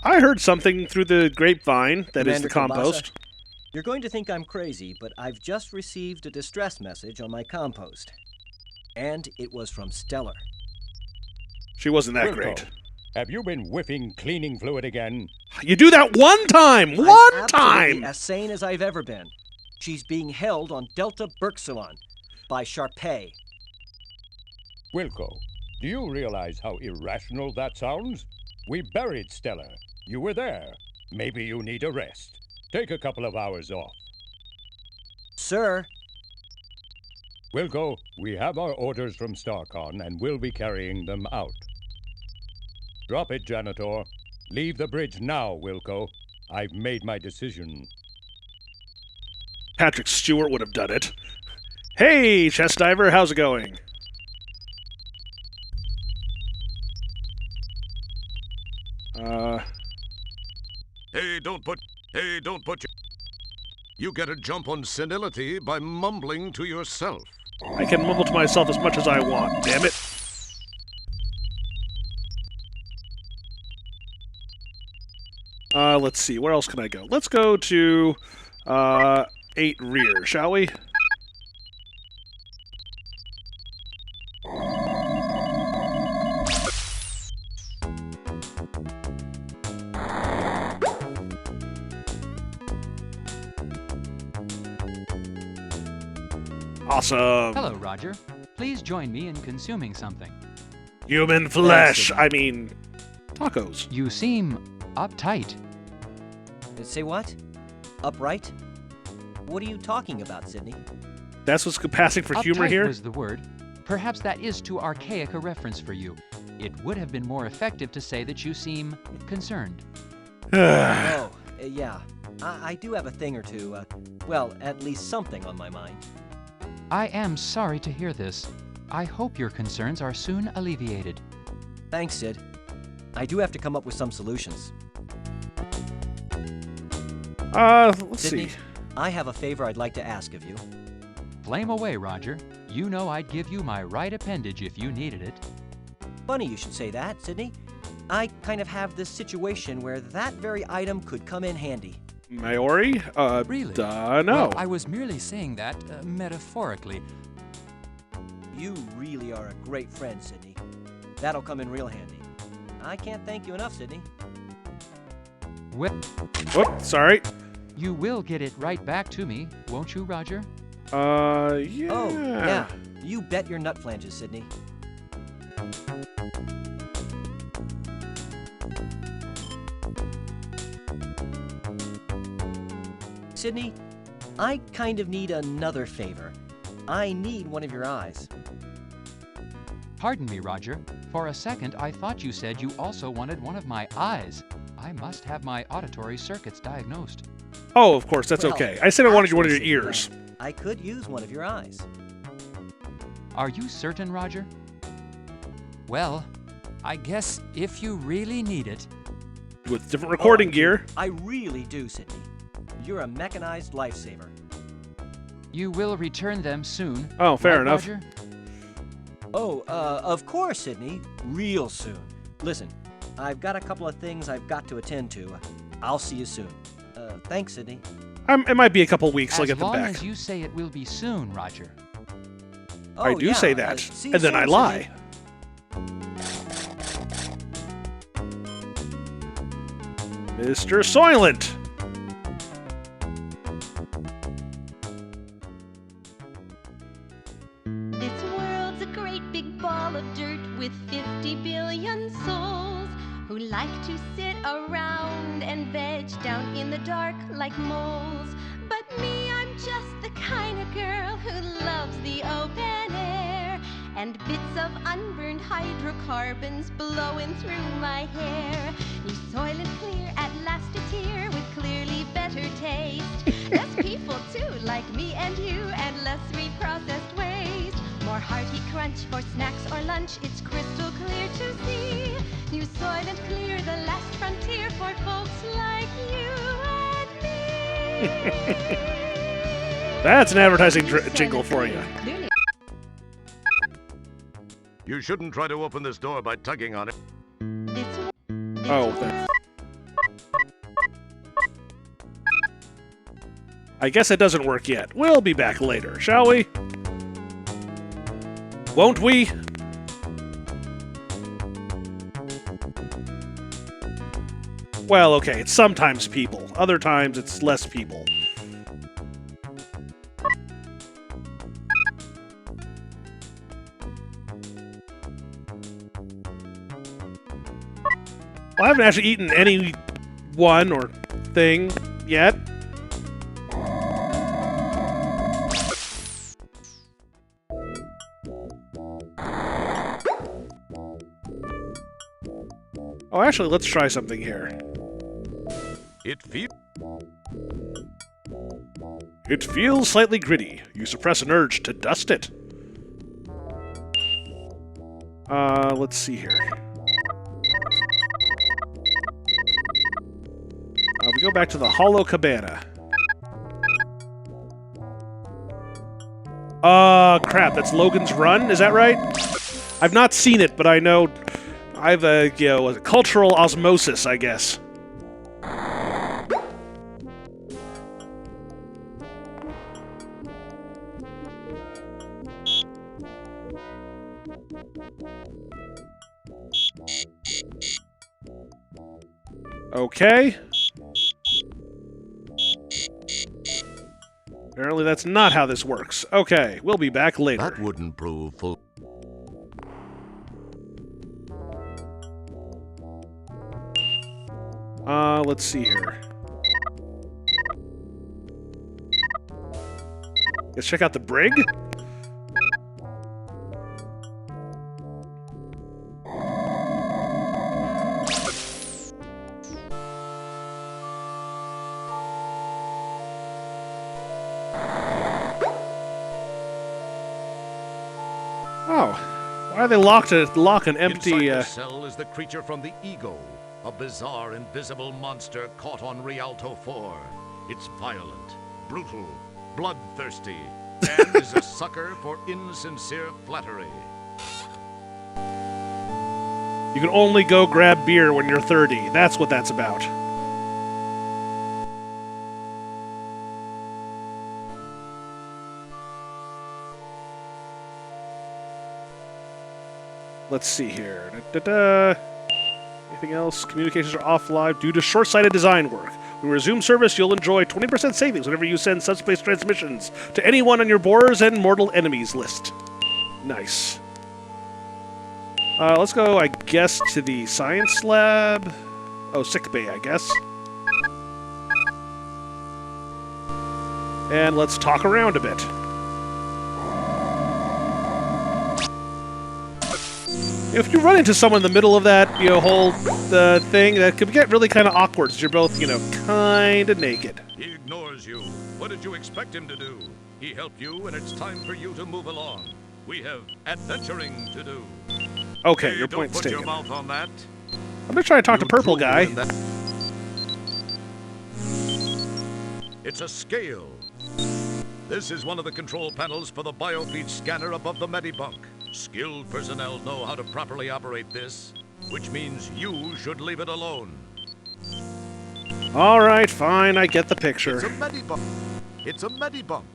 I heard something through the grapevine that is the Commander compost. Kielbasa, you're going to think I'm crazy, but I've just received a distress message on my compost. And it was from Stellar. She wasn't that Wilco, great. Have you been whiffing cleaning fluid again? You do that one time! I'm One absolutely time! as sane as I've ever been. She's being held on Delta Berxilon by Sharpay. Wilco, do you realize how irrational that sounds? We buried Stellar. You were there. Maybe you need a rest. Take a couple of hours off. Sir. Wilco, we have our orders from StarCon and we'll be carrying them out. Drop it, Janitor. Leave the bridge now, Wilco. I've made my decision. Patrick Stewart would have done it. Hey, chest diver, how's it going? Hey, don't put your... You get a jump on senility by mumbling to yourself. I can mumble to myself as much as I want, damn it. Let's see, where else can I go? Let's go to, 8 rear, shall we? Awesome. Hello, Roger. Please join me in consuming something. Human flesh. I mean, tacos. You seem uptight. Say what? Upright? What are you talking about, Sydney? That's what's passing for humor Uptight here? was the word. Perhaps that is too archaic a reference for you. It would have been more effective to say that you seem concerned. Yeah. I do have a thing or two. Well, at least something on my mind. I am sorry to hear this. I hope your concerns are soon alleviated. Thanks, Sid. I do have to come up with some solutions. Let's Sydney, see. I have a favor I'd like to ask of you. Flame away, Roger. You know I'd give you my right appendage if you needed it. Funny you should say that, Sydney. I kind of have this situation where that very item could come in handy. Maori? Really? No. Well, I was merely saying that metaphorically. You really are a great friend, Sydney. That'll come in real handy. I can't thank you enough, Sydney. Well, Whoop, sorry. you will get it right back to me, won't you, Roger? Yeah. Oh, yeah. You bet your nut flanges, Sydney. Sydney, I kind of need another favor. I need one of your eyes. Pardon me, Roger. For a second, I thought you said you also wanted one of my eyes. I must have my auditory circuits diagnosed. Oh, of course, that's Well, okay. I said I wanted one of your actually, ears. I could use one of your eyes. Are you certain, Roger? Well, I guess if you really need it. With different recording gear. I really do, Sydney. You're a mechanized lifesaver. You will return them soon. Oh, fair right, enough. Roger? Oh, of course, Sydney. Real soon. Listen, I've got a couple of things I've got to attend to. I'll see you soon. Thanks, Sydney. It might be a couple weeks till I As get them long back. as you say it will be soon, Roger. I do say that, see you and then soon, I lie. Mr. Soylent! This world's a great big ball of dirt with 50 billion souls who like to sit around and veg down in the dark like moles. But me, I'm just the kind of girl who loves the open air and bits of unburned hydrocarbons blowing through my hair. New Soylent Clear at last it's here with clearly better taste. Less people too, like me and you, and less reprocessed waste. More hearty crunch for snacks or lunch, it's crystal clear to see. New Soylent Clear, the last frontier for folks like you and me. That's an advertising jingle for you. You shouldn't try to open this door by tugging on it. Oh, that. I guess it doesn't work yet. We'll be back later, shall we? Won't we? Well, okay, it's sometimes people. Other times it's less people. Well, I haven't actually eaten any one or thing yet. Oh, actually, let's try something here. It feels slightly gritty. You suppress an urge to dust it. Let's see here. We go back to the Hollow Cabana. Crap, that's Logan's Run, is that right? I've not seen it, but I know I've a cultural osmosis, I guess. Okay. Apparently that's not how this works. Okay, we'll be back later. That wouldn't prove full. Let's see here. Let's check out the brig. Oh, why are they lock an empty? Inside the cell is the creature from the Ego, a bizarre, invisible monster caught on Rialto 4. It's violent, brutal, bloodthirsty, and is a sucker for insincere flattery. You can only go grab beer when you're 30. That's what that's about. Let's see here. Anything else? Communications are offline due to short-sighted design work. When we resume service, you'll enjoy 20% savings whenever you send subspace transmissions to anyone on your borers and mortal enemies list. Nice. Let's go, I guess, to the science lab. Oh, sickbay, I guess. And let's talk around a bit. If you run into someone in the middle of that, whole thing, that could get really kind of awkward, since you're both, kind of naked. He ignores you. What did you expect him to do? He helped you, and it's time for you to move along. We have adventuring to do. Okay, Hey, your don't point's put taken. your mouth on that. I'm gonna try to talk to Purple Guy. It's a scale. This is one of the control panels for the biofeed scanner above the Medibunk. Skilled personnel know how to properly operate this, which means you should leave it alone. All right, fine, I get the picture. It's a Medibunk. It's a Medibunk.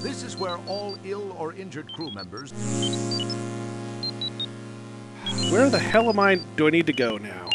This is where all ill or injured crew members... Where the hell do I need to go now?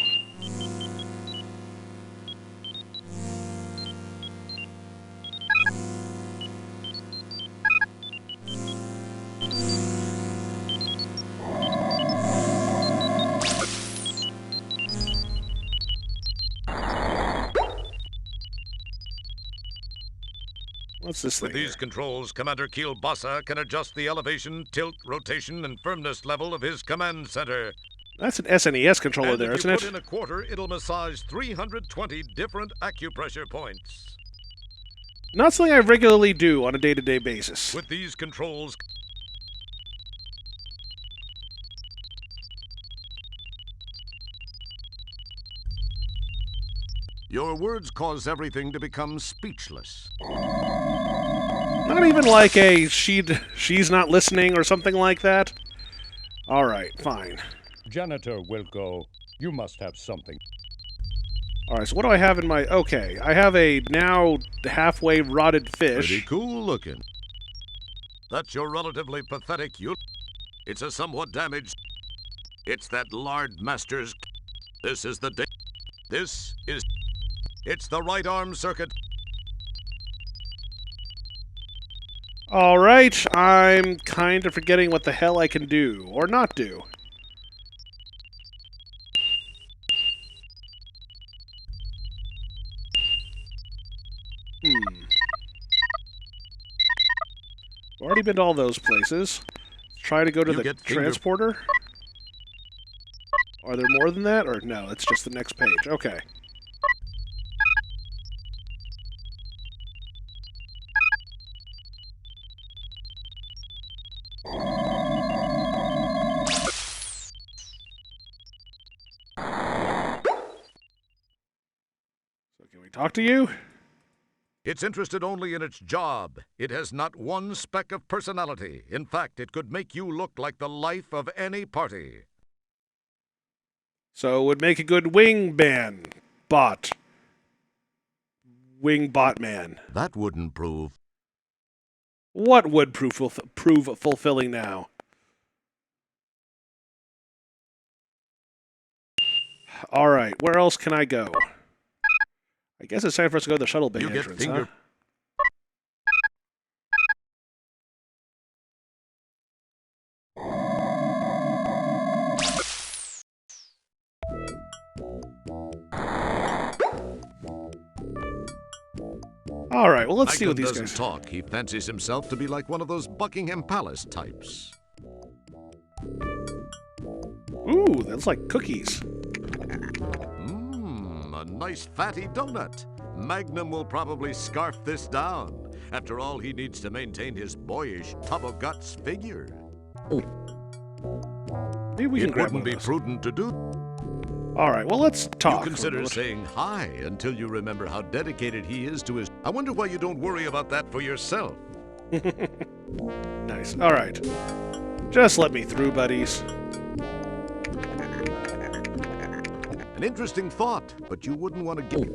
What's this thing? With these controls, Commander Kielbasa can adjust the elevation, tilt, rotation, and firmness level of his command center. That's an SNES controller And there, if isn't you it? put in a quarter, it'll massage 320 different acupressure points. Not something I regularly do on a day-to-day basis. With these controls... Your words cause everything to become speechless. Not even like a she's not listening or something like that? Alright, fine. Janitor Wilco, you must have something. Alright, so what do I have in my... Okay, I have a now halfway rotted fish. Pretty cool looking. That's your relatively pathetic It's a somewhat damaged... It's that Lard Master's... This is the day... This is... It's the right arm circuit. Alright, I'm kind of forgetting what the hell I can do, or not do. Already been to all those places. Try to go to the transporter. Are there more than that, or no, it's just the next page. Okay. So can we talk to you? It's interested only in its job. It has not one speck of personality. In fact, it could make you look like the life of any party. So it would make a good wing bot. Wing bot man. That wouldn't prove. What would prove fulfilling now? Alright, where else can I go? I guess it's time for us to go to the shuttle bay entrance, huh? Alright, well, let's see what these guys... doesn't talk. He fancies himself to be like one of those Buckingham Palace types. Ooh, that's like cookies. A nice fatty donut. Magnum will probably scarf this down. After all, he needs to maintain his boyish tub of guts figure. Maybe we can grab one It wouldn't be prudent to do. Alright, well, let's talk. You consider saying hi until you remember how dedicated he is to his... I wonder why you don't worry about that for yourself. Nice. Alright. Just let me through, buddies. An interesting thought, but you wouldn't want to give...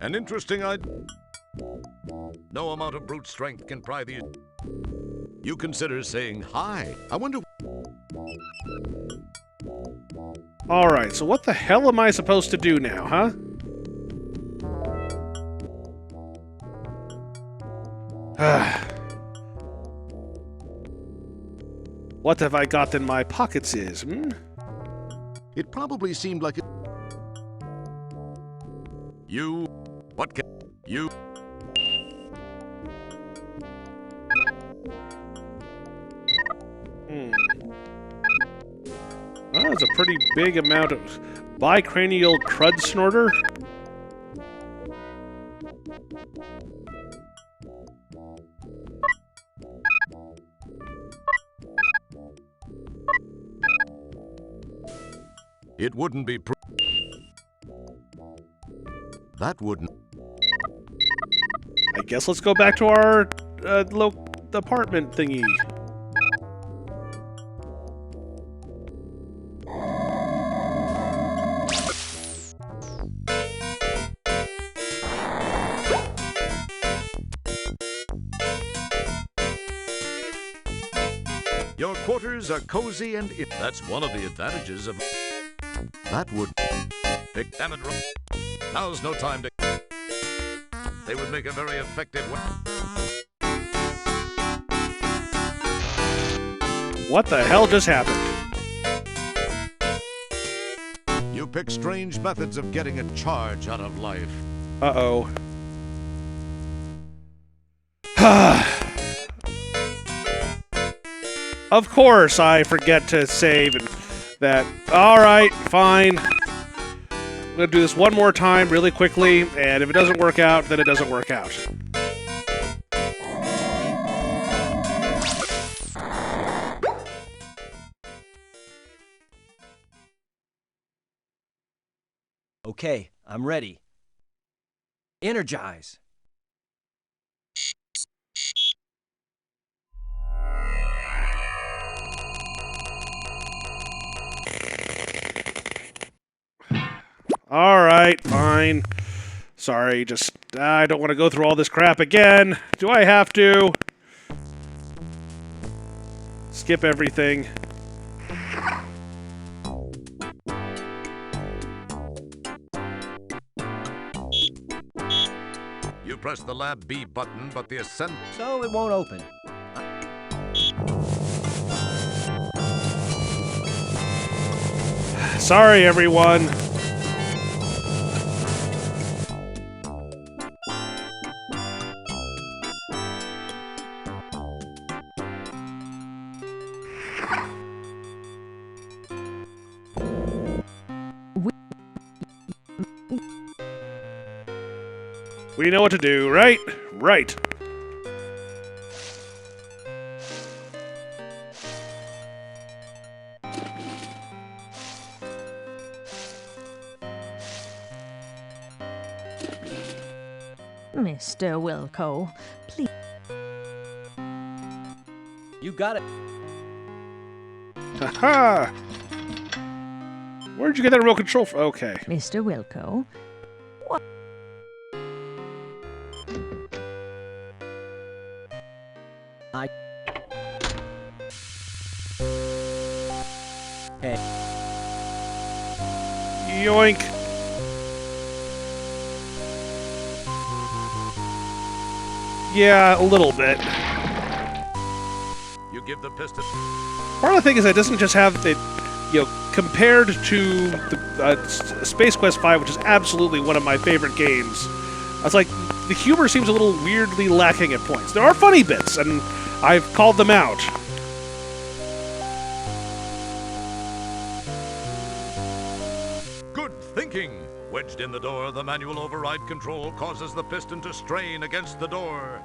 An interesting idea. No amount of brute strength can pry these... You consider saying hi. I wonder... Alright, so what the hell am I supposed to do now, huh? What have I got in my pockets is, hmm? It probably seemed like it... You... What can... You... Oh, that's a pretty big amount of bicranial crud snorter. It wouldn't be that wouldn't. I guess let's go back to our apartment thingy. Your quarters are cozy and that's one of the advantages of that would pick damn it. Now's no time to. They would make a very effective What the hell just happened? You pick strange methods of getting a charge out of life. Uh-oh. Of course I forget to save and that. Alright, fine. I'm gonna do this one more time really quickly, and if it doesn't work out, then it doesn't work out. Okay, I'm ready. Energize. Alright, fine. Sorry, just I don't want to go through all this crap again. Do I have to? Skip everything. You press the Lab B button, but the ascent. So it won't open. Sorry, everyone. We know what to do, right? Right. Mr. Wilco, please. You got it. Haha! Where'd you get that remote control from? Okay. Mr. Wilco. What? Hey. Yoink. Yeah, a little bit. You give the piston. Part of the thing is that it doesn't just have it, you know, compared to the Space Quest V, which is absolutely one of my favorite games. I was like, the humor seems a little weirdly lacking at points. There are funny bits, and I've called them out. Good thinking. Wedged in the door, the manual override control causes the piston to strain against the door.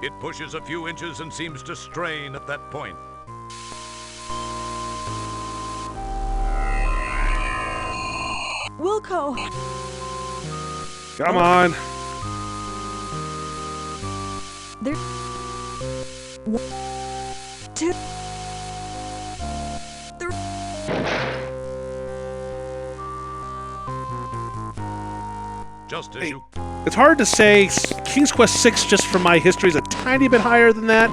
It pushes a few inches and seems to strain at that point. Wilco! Come on. There. 1, 2, 3. Just as you. It's hard to say. King's Quest VI, just from my history, is a tiny bit higher than that,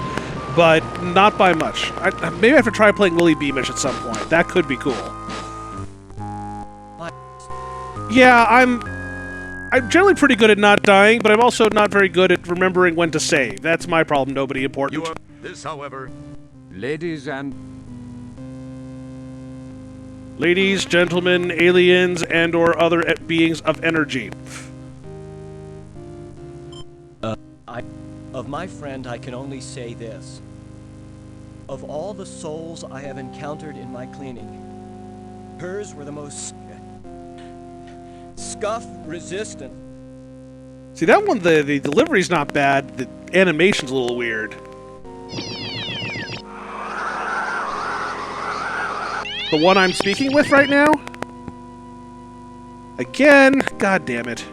but not by much. Maybe I have to try playing Lily Beamish at some point. That could be cool. Yeah, I'm generally pretty good at not dying, but I'm also not very good at remembering when to save. That's my problem. Nobody important. This, however. Ladies, gentlemen, aliens, and/or other beings of energy. Of my friend, I can only say this. Of all the souls I have encountered in my cleaning, hers were the most scuff-resistant. See, that one, the delivery's not bad. The animation's a little weird. The one I'm speaking with right now? Again? God damn it.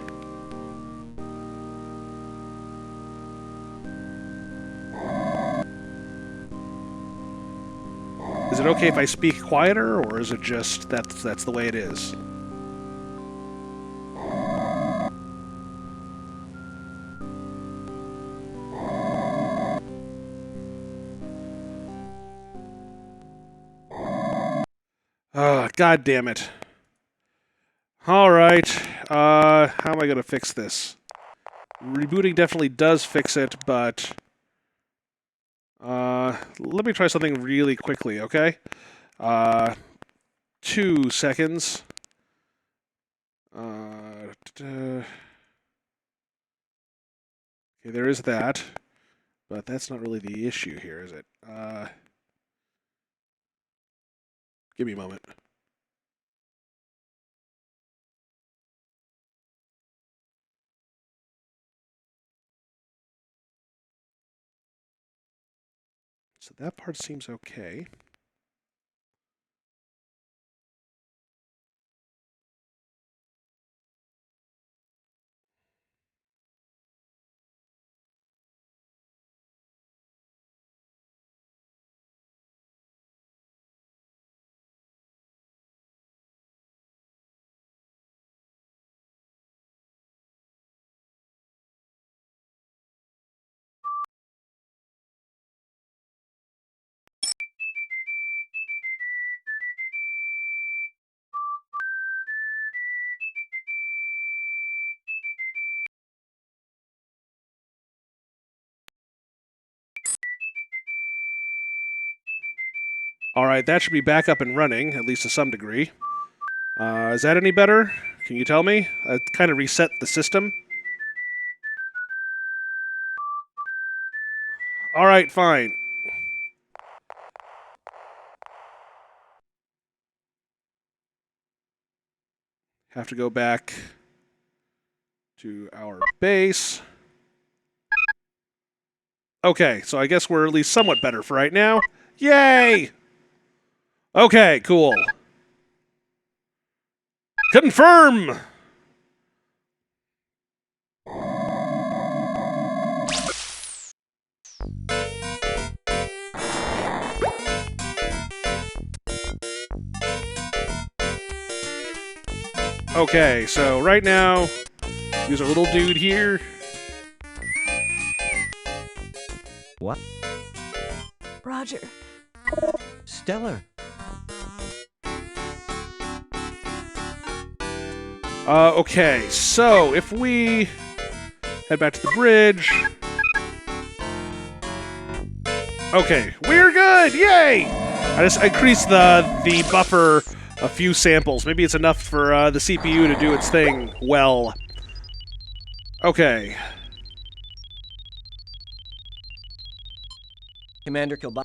Is it okay if I speak quieter, or is it just that's the way it is? Oh, God damn it. Alright, how am I gonna fix this? Rebooting definitely does fix it, but... let me try something really quickly, okay? 2 seconds. Okay, there is that. But that's not really the issue here, is it? Give me a moment. So that part seems okay. Alright, that should be back up and running, at least to some degree. Is that any better? Can you tell me? I kind of reset the system. Alright, fine. Have to go back to our base. Okay, so I guess we're at least somewhat better for right now. Yay! Okay, cool. Confirm! Okay, so right now, use our little dude here. What? Roger. Stellar. Okay, so if we head back to the bridge. Okay, we're good! Yay! I just increased the buffer a few samples. Maybe it's enough for the CPU to do its thing well. Okay. Commander Kilbasa.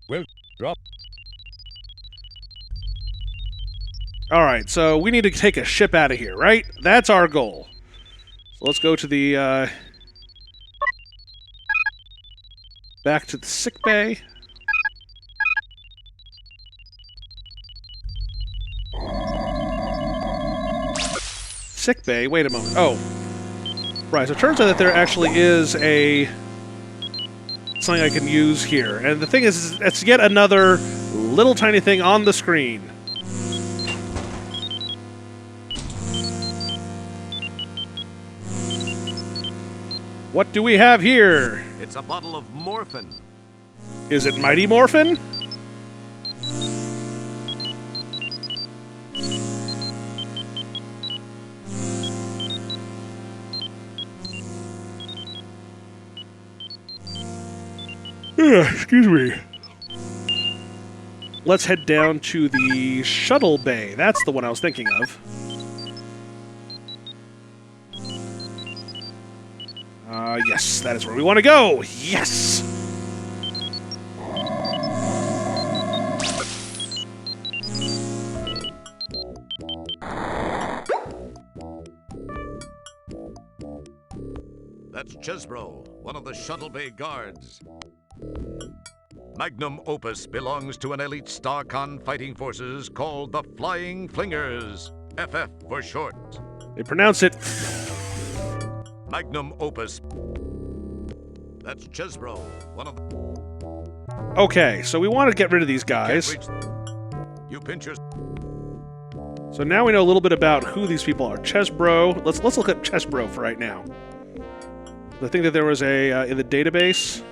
Will drop. Alright, so we need to take a ship out of here, right? That's our goal. So let's go to the, back to the sick bay. Sick bay? Wait a moment. Oh. Right, so it turns out that there actually is something I can use here. And the thing is, it's yet another little tiny thing on the screen. What do we have here? It's a bottle of morphine. Is it Mighty Morphin? Excuse me. Let's head down to the shuttle bay. That's the one I was thinking of. Yes, that is where we want to go. Yes! That's Chesbro, one of the Shuttle Bay guards. Magnum Opus belongs to an elite StarCon fighting forces called the Flying Flingers, FF for short. They pronounce it. Magnum Opus. That's Chesbro, one of the... Okay, so we want to get rid of these guys. You pinch your... So now we know a little bit about who these people are. Chesbro. Let's look at Chesbro for right now. I think that there was a in the database.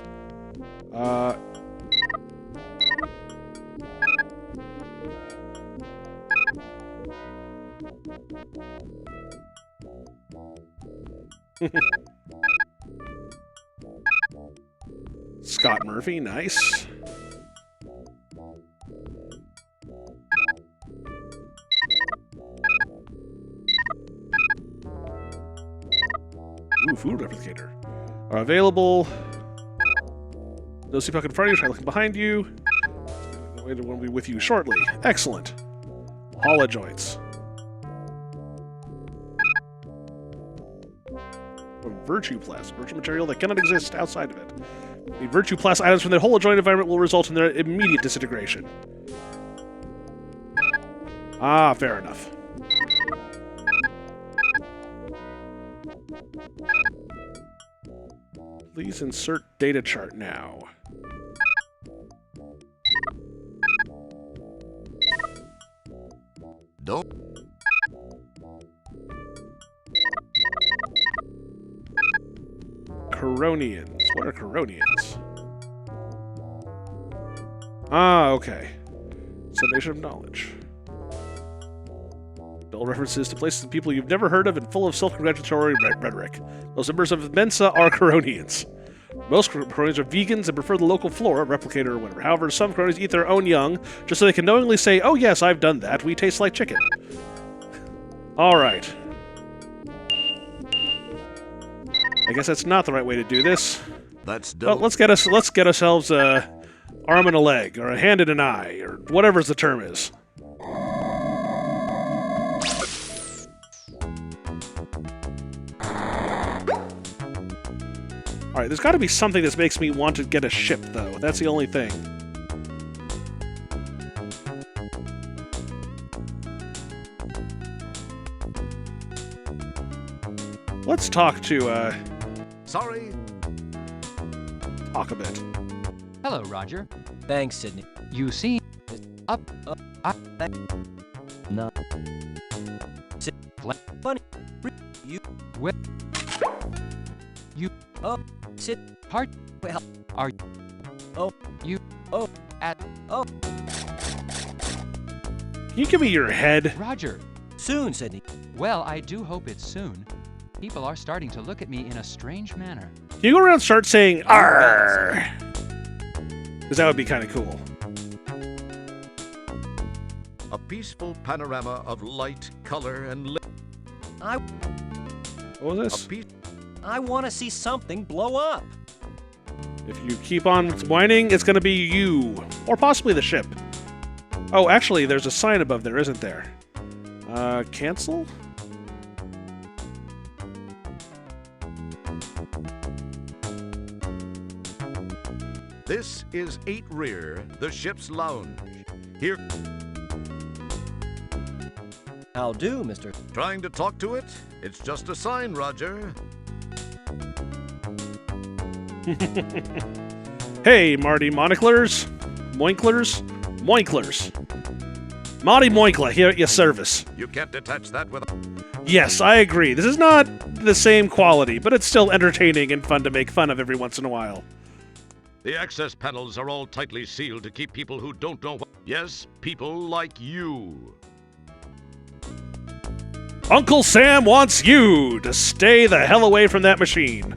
Scott Murphy, nice. Ooh, food replicator. Are available. No see in front of you, try looking behind you. We'll be with you shortly. Excellent. Holojoints. Virtue Plus, virtual material that cannot exist outside of it. The Virtue Plus items from the holojoint environment will result in their immediate disintegration. Ah, fair enough. Please insert data chart now. Don't. Coronians. What are Coronians? Ah, okay. Summation of knowledge. Dull references to places and people you've never heard of and full of self-congratulatory rhetoric. Most members of Mensa are Coronians. Most Coronians are vegans and prefer the local flora, replicator, or whatever. However, some Coronians eat their own young, just so they can knowingly say, "Oh yes, I've done that. We taste like chicken." Alright. I guess that's not the right way to do this. That's well, dope. let's get ourselves a arm and a leg, or a hand and an eye, or whatever the term is. Alright, there's got to be something that makes me want to get a ship, though. That's the only thing. Let's talk to, Sorry. talk a bit. Hello, Roger. Thanks, Sydney. You seem up. No. Funny. You. Well. You. Oh. Sit. Hard. Well. Are. Oh. You. Oh. At. Oh. Can you give me your head? Roger. Soon, Sydney. Well, I do hope it's soon. People are starting to look at me in a strange manner. Can you go around and start saying "arr"? Because that would be kind of cool. A peaceful panorama of light, color, and What was this? I want to see something blow up. If you keep on whining, it's going to be you. Or possibly the ship. Oh, actually, there's a sign above there, isn't there? Cancel? This is 8 Rear, the ship's lounge. Here. How do, Mr. Trying to talk to it? It's just a sign, Roger. Hey, Marty Monoclers. Moinklers? Moinklers. Marty Moinkler, here at your service. You can't detach that with a... Yes, I agree. This is not the same quality, but it's still entertaining and fun to make fun of every once in a while. The access panels are all tightly sealed to keep people who don't know what... Yes, people like you. Uncle Sam wants you to stay the hell away from that machine.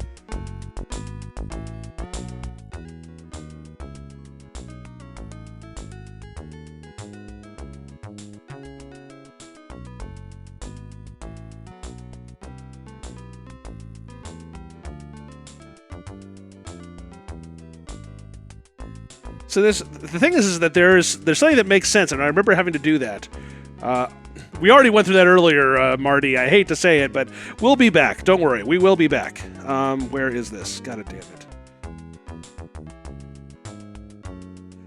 So the thing is that there's something that makes sense, and I remember having to do that. We already went through that earlier, Marty. I hate to say it, but we'll be back. Don't worry. We will be back. Where is this? God damn it.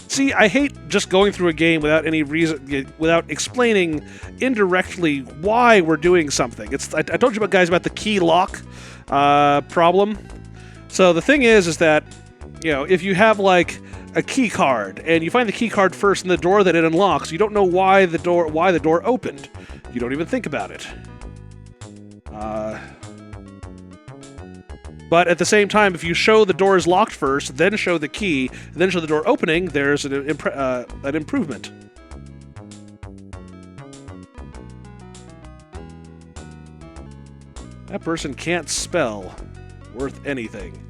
See, I hate just going through a game without any reason, without explaining indirectly why we're doing something. I told you about the key lock problem. So the thing is that, you know, if you have like a key card and you find the key card first in the door that it unlocks, you don't know why the door opened. You don't even think about it. But at the same time, if you show the door is locked first, then show the key, then show the door opening, there's an improvement. That person can't spell worth anything.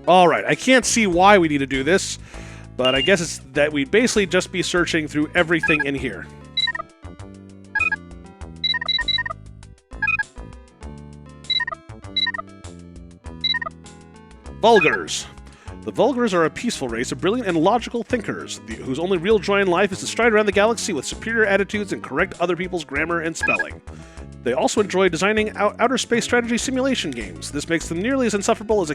Alright, I can't see why we need to do this, but I guess it's that we'd basically just be searching through everything in here. Vulgars. The Vulgars are a peaceful race of brilliant and logical thinkers, whose only real joy in life is to stride around the galaxy with superior attitudes and correct other people's grammar and spelling. They also enjoy designing outer space strategy simulation games. This makes them nearly as insufferable as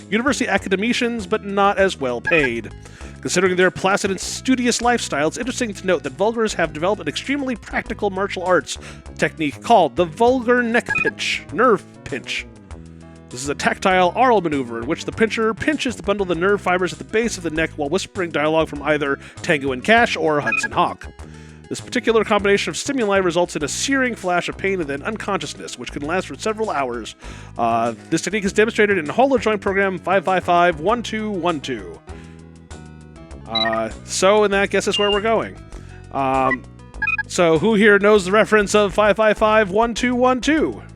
university academicians, but not as well paid. Considering their placid and studious lifestyle, it's interesting to note that Vulgars have developed an extremely practical martial arts technique called the Vulgar Neck Pinch, Nerve Pinch. This is a tactile oral maneuver in which the pincher pinches the bundle of the nerve fibers at the base of the neck while whispering dialogue from either Tango and Cash or Hudson Hawk. This particular combination of stimuli results in a searing flash of pain and then unconsciousness, which can last for several hours. This technique is demonstrated in Holo Joint Program 555-1212. So, and that, guess that's where we're going. So, who here knows the reference of 555-1212?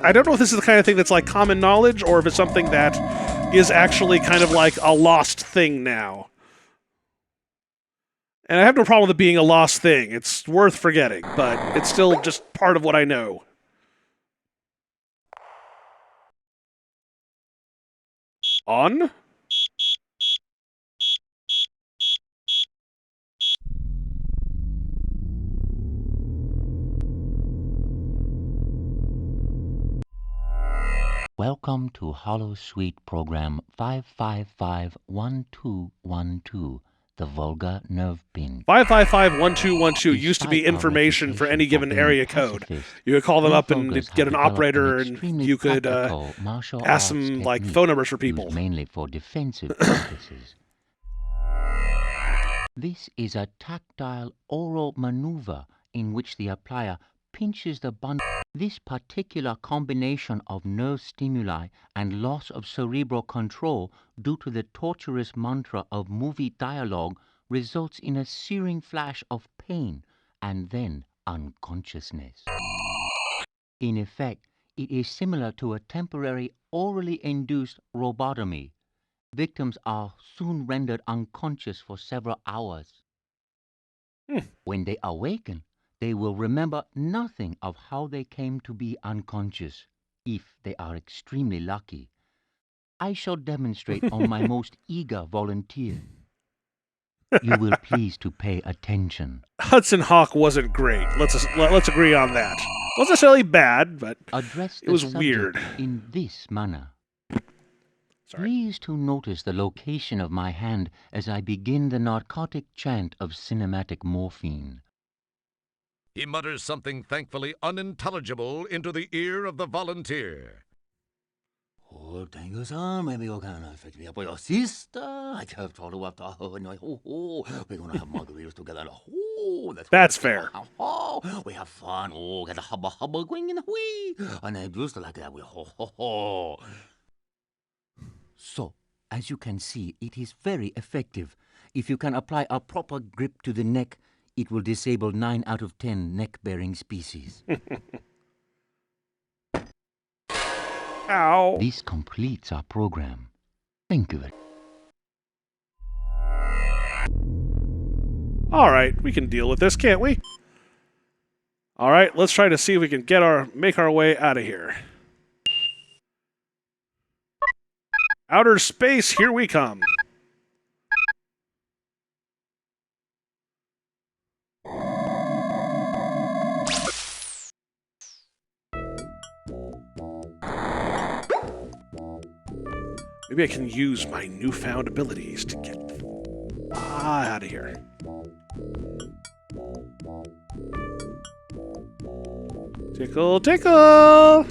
I don't know if this is the kind of thing that's like common knowledge, or if it's something that is actually kind of like a lost thing now. And I have no problem with it being a lost thing. It's worth forgetting, but it's still just part of what I know. On? Welcome to Holo Suite Program 555-1212, the Vulgar Nerve Pinch. 555-1212 used to be information for any given area code. You could call them up and get an operator, and you could ask them like phone numbers for people. Mainly for defensive purposes. This is a tactile oral maneuver in which the applier pinches the bundle. This particular combination of nerve stimuli and loss of cerebral control due to the torturous mantra of movie dialogue results in a searing flash of pain and then unconsciousness. In effect, it is similar to a temporary orally induced robotomy. Victims are soon rendered unconscious for several hours. When they awaken, they will remember nothing of how they came to be unconscious, if they are extremely lucky. I shall demonstrate on my most eager volunteer. You will please to pay attention. Hudson Hawk wasn't great. Let's agree on that. Wasn't necessarily bad, but Address it was weird. In this manner. Please to notice the location of my hand as I begin the narcotic chant of cinematic morphine. He mutters something thankfully unintelligible into the ear of the volunteer. Oh, Tango-san, maybe you can fetch me up with your sister. I have follow up the we're gonna have margaritas together. Oh, that's fair. Oh, we have fun. Oh, get a hubba hubba going in the wee. And I just like that. We So, as you can see, it is very effective. If you can apply a proper grip to the neck, it will disable 9 out of 10 neck-bearing species. Ow. This completes our program. Thank you. All right, we can deal with this, can't we? All right, let's try to see if we can make our way out of here. Outer space, here we come. Maybe I can use my newfound abilities to get out of here. Tickle, tickle!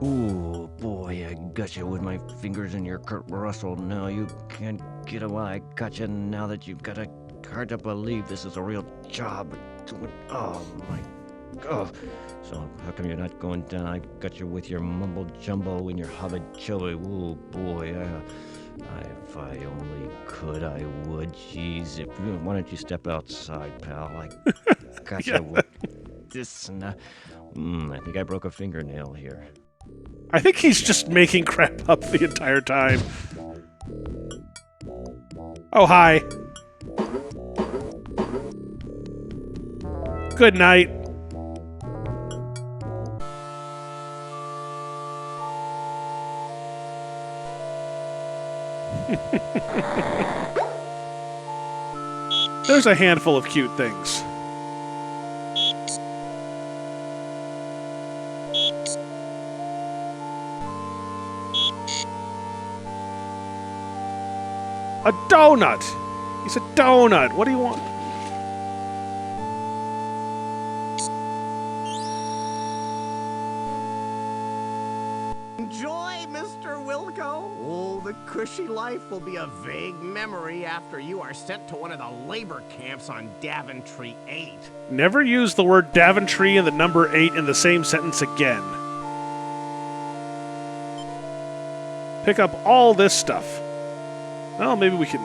Ooh, boy, I got you with my fingers in your Kurt Russell. Now you can't get away. I got you now that you've got a... Hard to believe this is a real job. Oh, my God. So how come you're not going down? I got you with your mumble jumbo and your hobbit chubby. Ooh, boy, if I only could, I would. Jeez, why don't you step outside, pal? I got you with this. And, I think I broke a fingernail here. I think he's just making crap up the entire time. Oh, hi. Good night. There's a handful of cute things. A donut! He's a donut! What do you want? Enjoy, Mr. Wilco. Oh, the cushy life will be a vague memory after you are sent to one of the labor camps on Daventry 8. Never use the word Daventry and the number 8 in the same sentence again. Pick up all this stuff. Well, maybe we can...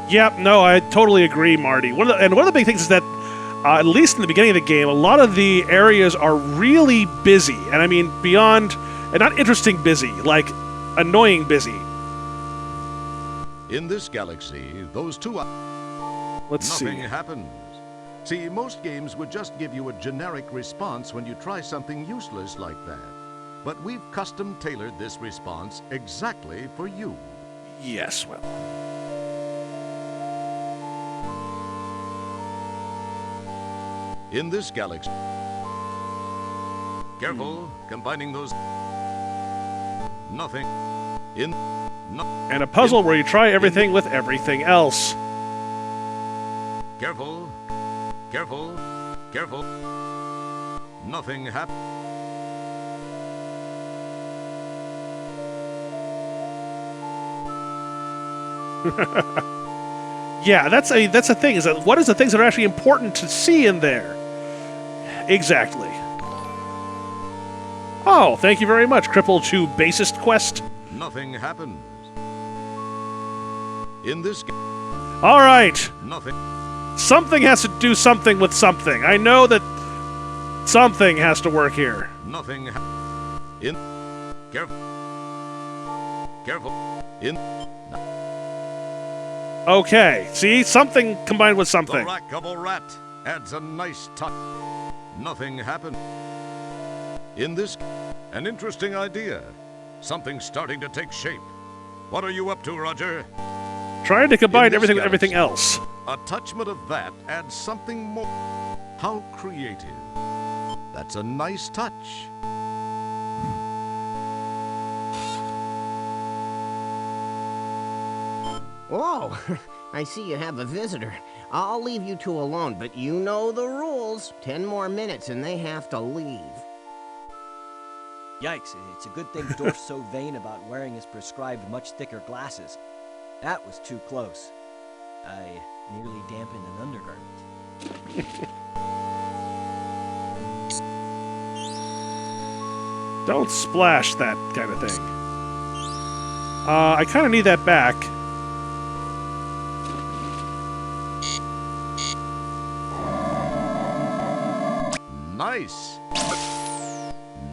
Yep, no, I totally agree, Marty. One of the big things is that, at least in the beginning of the game, a lot of the areas are really busy. And I mean beyond... And not interesting busy, like annoying busy. In this galaxy, those two... Nothing happens. See, most games would just give you a generic response when you try something useless like that. But we've custom-tailored this response exactly for you. Yes, well... In this galaxy... Careful, combining those... Nothing. And a puzzle where you try everything with everything else. Careful. Careful. Careful. Nothing happened. Yeah, that's a thing. Is that what is the things that are actually important to see in there? Exactly. Oh, thank you very much, Cripple to Bassist Quest. Nothing happens. In this... All right. Nothing. Something has to do something with something. I know that something has to work here. Nothing in... Careful. Careful. In... Okay, see? Something combined with something. The Rackable Rat adds a nice touch. Nothing happened. In this... An interesting idea. Something's starting to take shape. What are you up to, Roger? Trying to combine everything with everything else. A touchment of that adds something more. How creative. That's a nice touch. Whoa, I see you have a visitor. I'll leave you two alone, but you know the rules. 10 more minutes and they have to leave. Yikes, it's a good thing Dorf's so vain about wearing his prescribed much thicker glasses. That was too close. I nearly dampened an undergarment. Don't splash that kind of thing. I kind of need that back. Nice.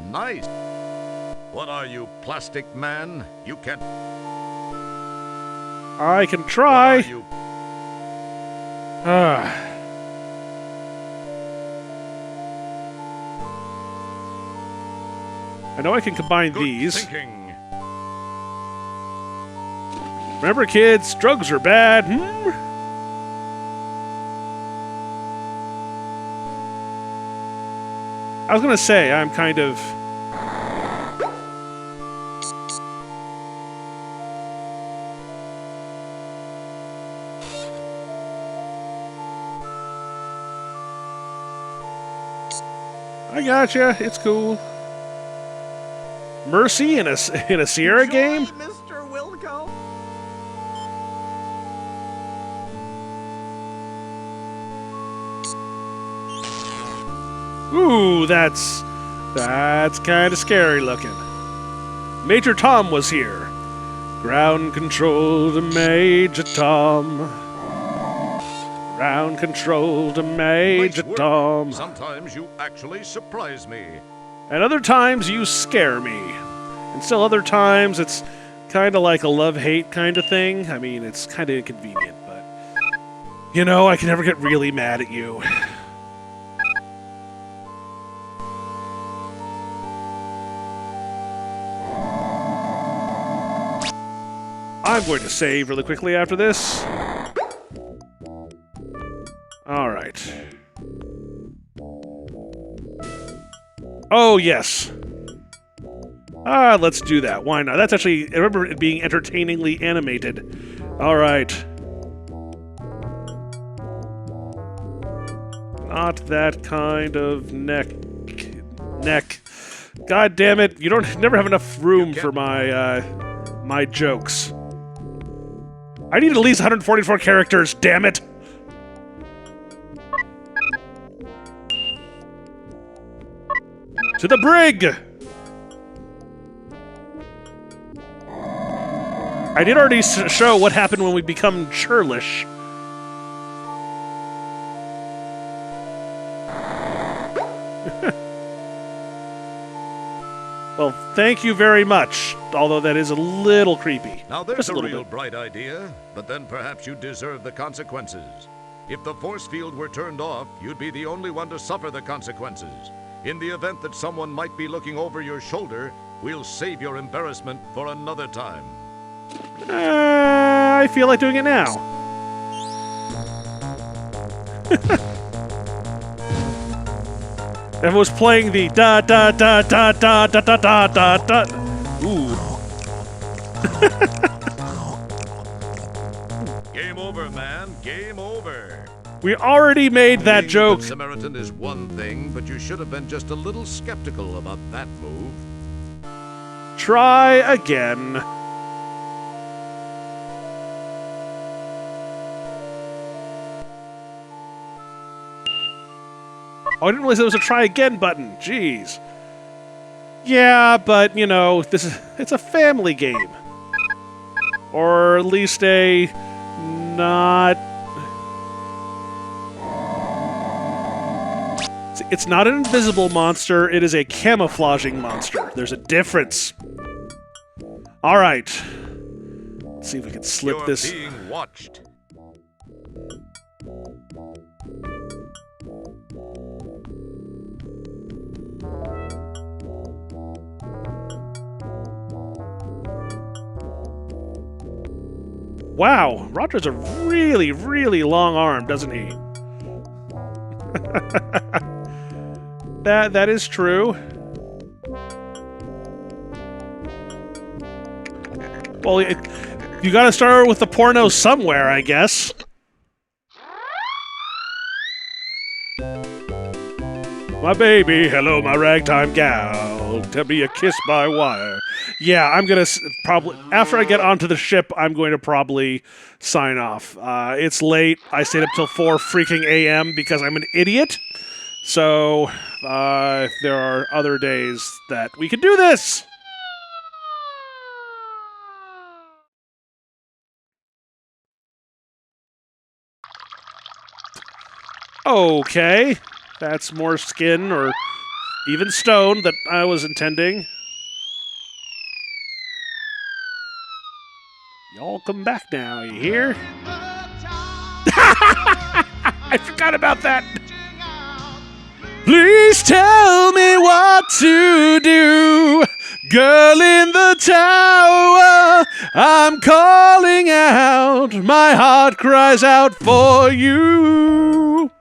Nice. What are you, plastic man? You can't... I can try. What are you... I know I can combine Good these. thinking. Remember, kids, drugs are bad. I was gonna say, I'm kind of... I gotcha. It's cool. Mercy in a Sierra game? Mr. Wilco? Ooh, that's kind of scary looking. Major Tom was here. Ground control to Major Tom. Ground control to Major Nice work. Tom. Sometimes you actually surprise me. And other times you scare me. And still other times it's kind of like a love-hate kind of thing. I mean, it's kind of inconvenient, but... You know, I can never get really mad at you. I'm going to save really quickly after this. Alright. Oh, yes. Let's do that. Why not? That's actually... I remember it being entertainingly animated. Alright. Not that kind of neck. God damn it. You don't never have enough room for my, my jokes. I need at least 144 characters, damn it! To the brig! I did already show what happened when we become churlish. Well, thank you very much, although that is a little creepy. Now there's Just a little real bit. bright idea, but then perhaps you deserve the consequences. If the force field were turned off, you'd be the only one to suffer the consequences. In the event that someone might be looking over your shoulder, we'll save your embarrassment for another time. I feel like doing it now. If it was playing the da da da da da da da da da da. Ooh. Game over, man. Game over. We already made that Being a joke. good Samaritan is one thing, but you should have been just a little skeptical about that move. Try again. Oh, I didn't realize there was a try again button. Jeez. Yeah, but, you know, it's a family game. Or at least a not... It's not an invisible monster, it is a camouflaging monster. There's a difference. Alright. Let's see if we can slip You're this... being watched. Wow, Roger's a really, really long arm, doesn't he? That is true. Well, you gotta start with the porno somewhere, I guess. My baby, hello, my ragtime gal. Tell me a kiss by wire. Yeah, I'm gonna probably after I get onto the ship, I'm going to probably sign off. It's late. I stayed up till 4 freaking a.m. because I'm an idiot. So there are other days that we can do this. Okay, that's more skin or even stone that I was intending. Y'all come back now, you hear? I forgot about that. Please tell me what to do, girl in the tower. I'm calling out, my heart cries out for you.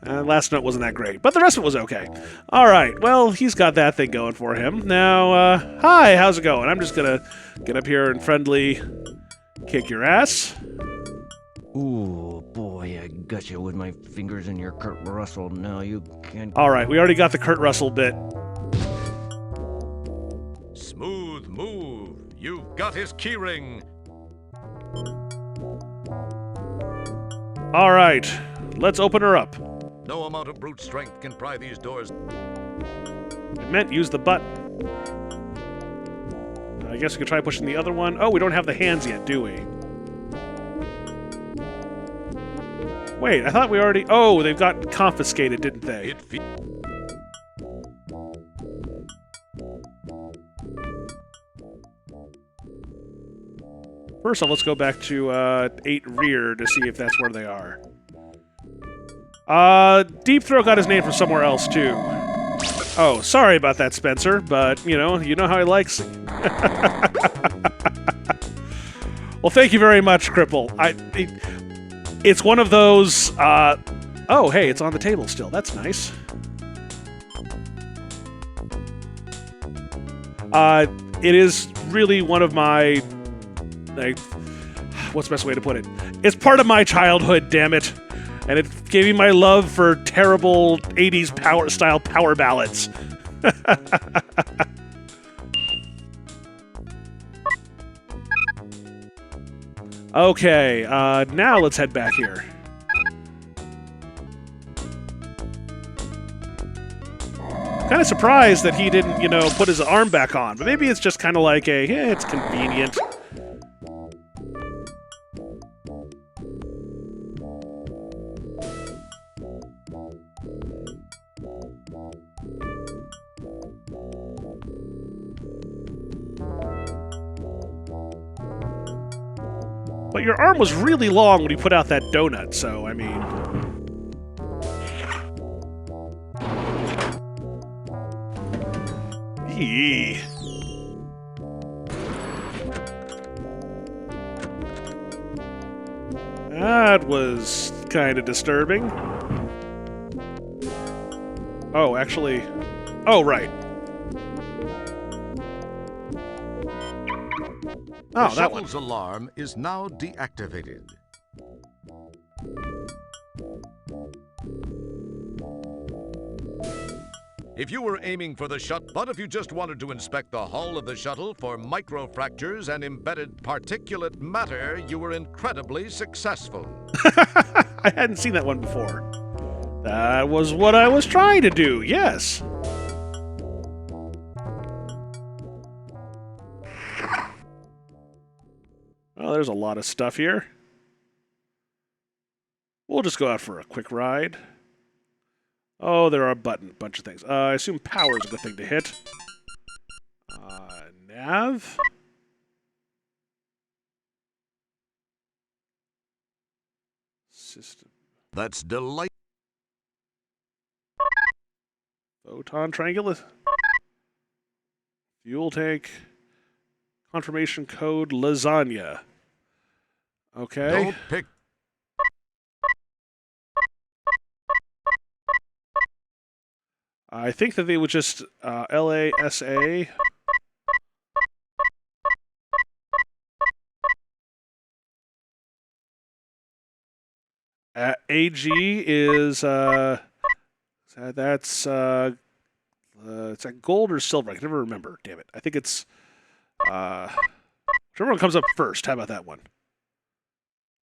Last note wasn't that great, but the rest of it was okay. All right, well, he's got that thing going for him. Now, hi, how's it going? I'm just gonna get up here and friendly kick your ass. Ooh, boy, I got you with my fingers in your Kurt Russell. Now you can't... All right, we already got the Kurt Russell bit. Smooth move. You've got his keyring. All right, let's open her up. No amount of brute strength can pry these doors. I meant use the button. I guess we could try pushing the other one. Oh, we don't have the hands yet, do we? Wait, I thought we already... Oh, they've got confiscated, didn't they? First off, let's go back to 8 rear to see if that's where they are. Deep Throat got his name from somewhere else, too. Oh, sorry about that, Spencer, but, you know how he likes it. Well, thank you very much, Cripple. It's one of those, oh, hey, it's on the table still. That's nice. It is really one of my, like, what's the best way to put it? It's part of my childhood, damn it. And it gave me my love for terrible 80s power-style power ballads. Okay, now let's head back here. Kind of surprised that he didn't, put his arm back on. But maybe it's just kind of like it's convenient. But your arm was really long when you put out that donut, so, I mean... Eee. That was kind of disturbing. Oh, actually... Oh, right. The shuttle's alarm is now deactivated. If you were aiming for the shuttle, but if you just wanted to inspect the hull of the shuttle for microfractures and embedded particulate matter, you were incredibly successful. I hadn't seen that one before. That was what I was trying to do, yes. Well, there's a lot of stuff here. We'll just go out for a quick ride. Oh, there are a bunch of things. I assume power is a good thing to hit. Nav. System. That's delightful. Photon triangular. Fuel tank. Confirmation code lasagna. Okay. Don't pick. I think that they would just LASA. AG is that's it's like gold or silver. I can never remember. Damn it! I think it's whichever one comes up first. How about that one?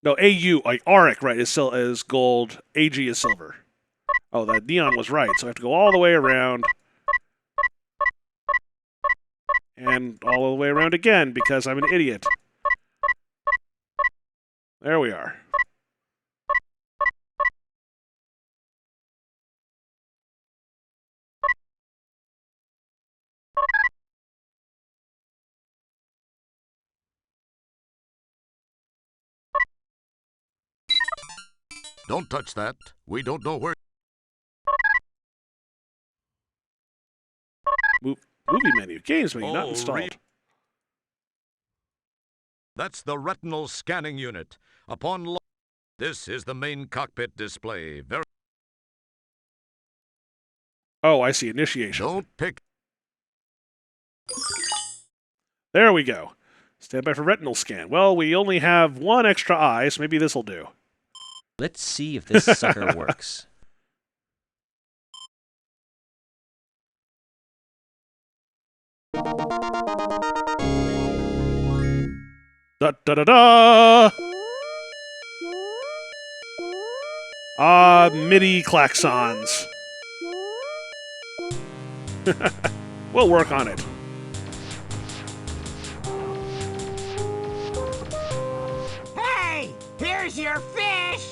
No, AU like Auric, right? Is gold. AG is silver. Oh, that neon was right. So I have to go all the way around and all the way around again because I'm an idiot. There we are. Don't touch that. We don't know where... Movie menu. Games menu not Oh, installed. That's the retinal scanning unit. Upon this is the main cockpit display. Oh, I see. Initiation. Don't pick. There we go. Stand by for retinal scan. Well, we only have one extra eye, so maybe this'll do. Let's see if this sucker works. Da da da da! MIDI klaxons. We'll work on it. Hey, here's your fish!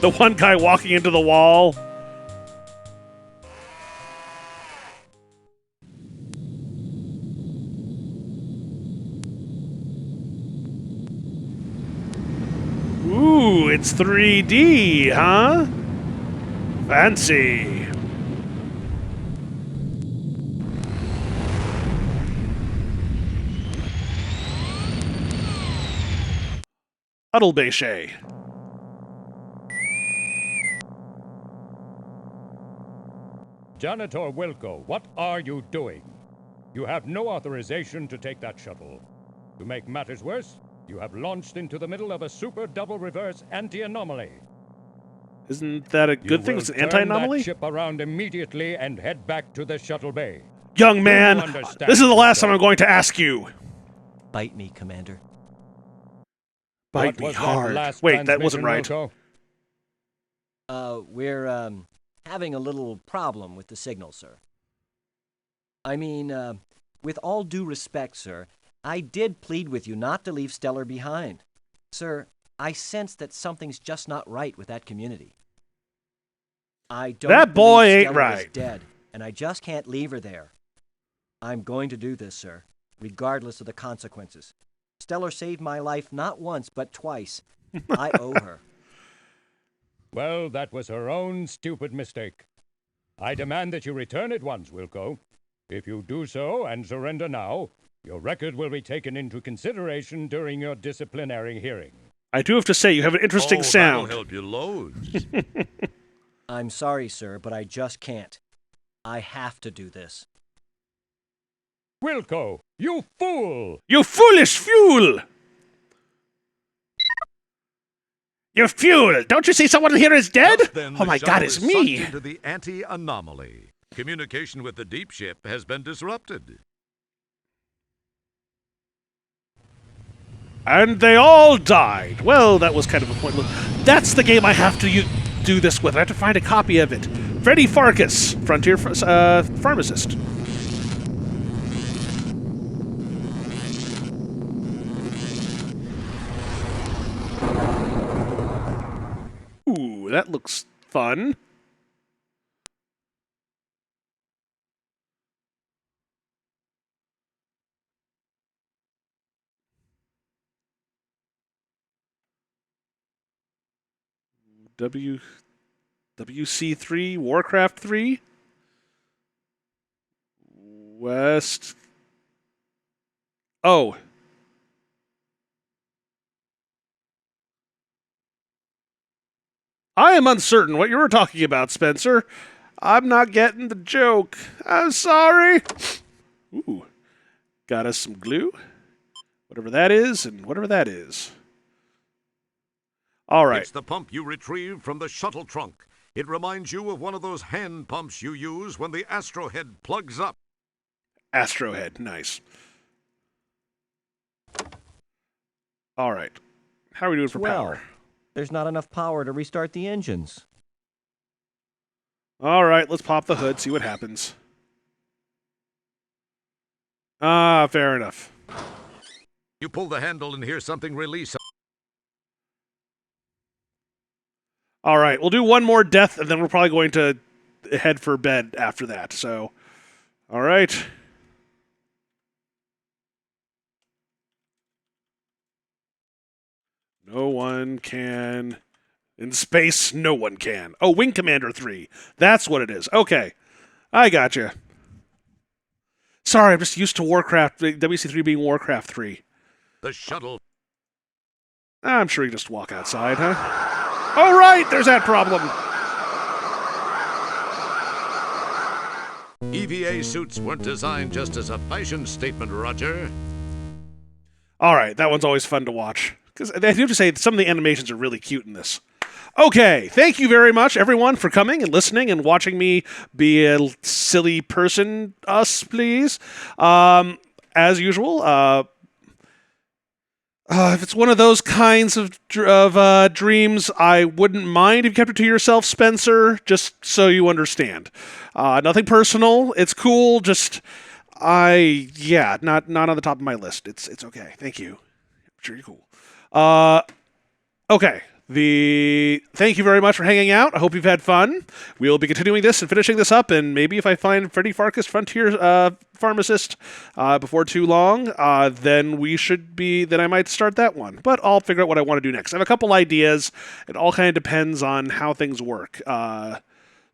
The one guy walking into the wall. Ooh, it's 3D, huh? Fancy. Huddlebashay. Janitor Wilco, what are you doing? You have no authorization to take that shuttle. To make matters worse, you have launched into the middle of a super double reverse anti-anomaly. Isn't that a good thing? It's an anti-anomaly? Turn that ship around immediately and head back to the shuttle bay. Young man, this is the last time I'm going to ask you. Bite me, Commander. Bite me hard. Wait, that wasn't right. We're having a little problem with the signal, sir. I mean, with all due respect, sir, I did plead with you not to leave Stellar behind. Sir, I sense that something's just not right with that community. I don't That boy believe ain't Stellar right. is dead, and I just can't leave her there. I'm going to do this, sir, regardless of the consequences. Stellar saved my life not once, but twice. I owe her. Well, that was her own stupid mistake. I demand that you return at once, Wilco. If you do so and surrender now, your record will be taken into consideration during your disciplinary hearing. I do have to say, you have an interesting sound. That'll help you loads. I'm sorry, sir, but I just can't. I have to do this. Wilco, you fool! You foolish fool! You fool! Don't you see someone here is dead? Then Oh my the God, shuttle it's is me! sucked into the anti-anomaly. Communication with the deep ship has been disrupted. And they all died. Well, that was kind of a pointless. That's the game I have to do this with. I have to find a copy of it. Freddy Farkas, Frontier Pharmacist. Ooh, that looks fun. WC3, Warcraft 3, West. Oh. I am uncertain what you were talking about, Spencer. I'm not getting the joke. I'm sorry. Ooh. Got us some glue. Whatever that is, and whatever that is. All right. It's the pump you retrieved from the shuttle trunk. It reminds you of one of those hand pumps you use when the Astrohead plugs up. Astrohead, nice. All right. How are we doing for power? There's not enough power to restart the engines. All right, let's pop the hood, see what happens. Ah, fair enough. You pull the handle and hear something release. All right, we'll do one more death, and then we're probably going to head for bed after that. So, all right. No one can. In space, no one can. Oh, Wing Commander 3. That's what it is. Okay. I gotcha. Sorry, I'm just used to Warcraft, WC3 being Warcraft 3. The shuttle. I'm sure you just walk outside, huh? Oh, right! There's that problem! EVA suits weren't designed just as a fashion statement, Roger. All right, that one's always fun to watch. Because I do have to say, some of the animations are really cute in this. Okay, thank you very much, everyone, for coming and listening and watching me be a silly person. Us, please. As usual, if it's one of those kinds of dreams, I wouldn't mind if you kept it to yourself, Spencer, just so you understand. Nothing personal. It's cool. Just, not on the top of my list. It's okay. Thank you. I'm sure you're cool. Okay. Thank you very much for hanging out. I hope you've had fun. We'll be continuing this and finishing this up, and maybe if I find Freddy Farkas Frontier Pharmacist before too long, then I might start that one. But I'll figure out what I want to do next. I have a couple ideas. It all kind of depends on how things work.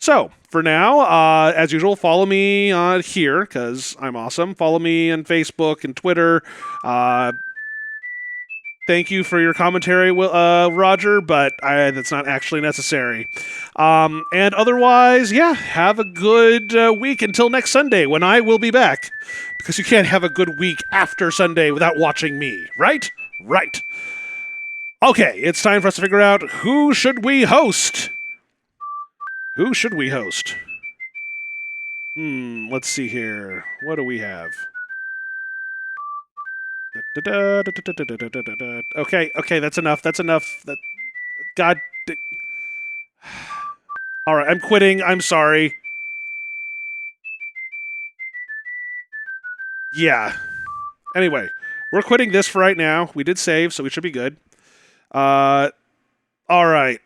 So, for now, as usual, follow me here, because I'm awesome. Follow me on Facebook and Twitter. Thank you for your commentary, Roger, but that's not actually necessary. And otherwise, have a good week until next Sunday, when I will be back. Because you can't have a good week after Sunday without watching me, right? Right. Okay, it's time for us to figure out who should we host? Who should we host? Let's see here. What do we have? Okay, that's enough. God. All right, I'm quitting. I'm sorry. Yeah. Anyway, we're quitting this for right now. We did save, so we should be good. All right,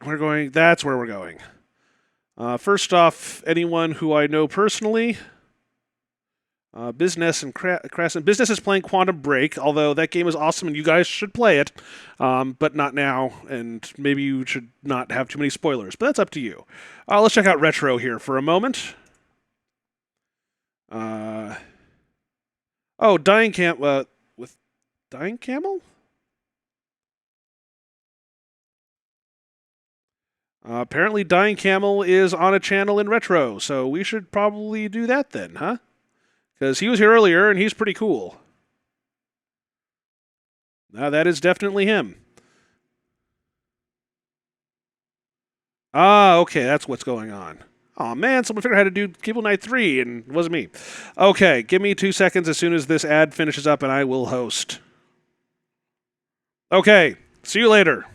that's where we're going. First off, anyone who I know personally. Business and Crescent. Business is playing Quantum Break, although that game is awesome and you guys should play it, but not now, and maybe you should not have too many spoilers, but that's up to you. Let's check out Retro here for a moment. Dying Camel? Apparently Dying Camel is on a channel in Retro, so we should probably do that then, huh? Because he was here earlier, and he's pretty cool. Now, that is definitely him. Okay, that's what's going on. Oh man, someone figured out how to do Cable Knight 3, and it wasn't me. Okay, give me 2 seconds as soon as this ad finishes up, and I will host. Okay, see you later.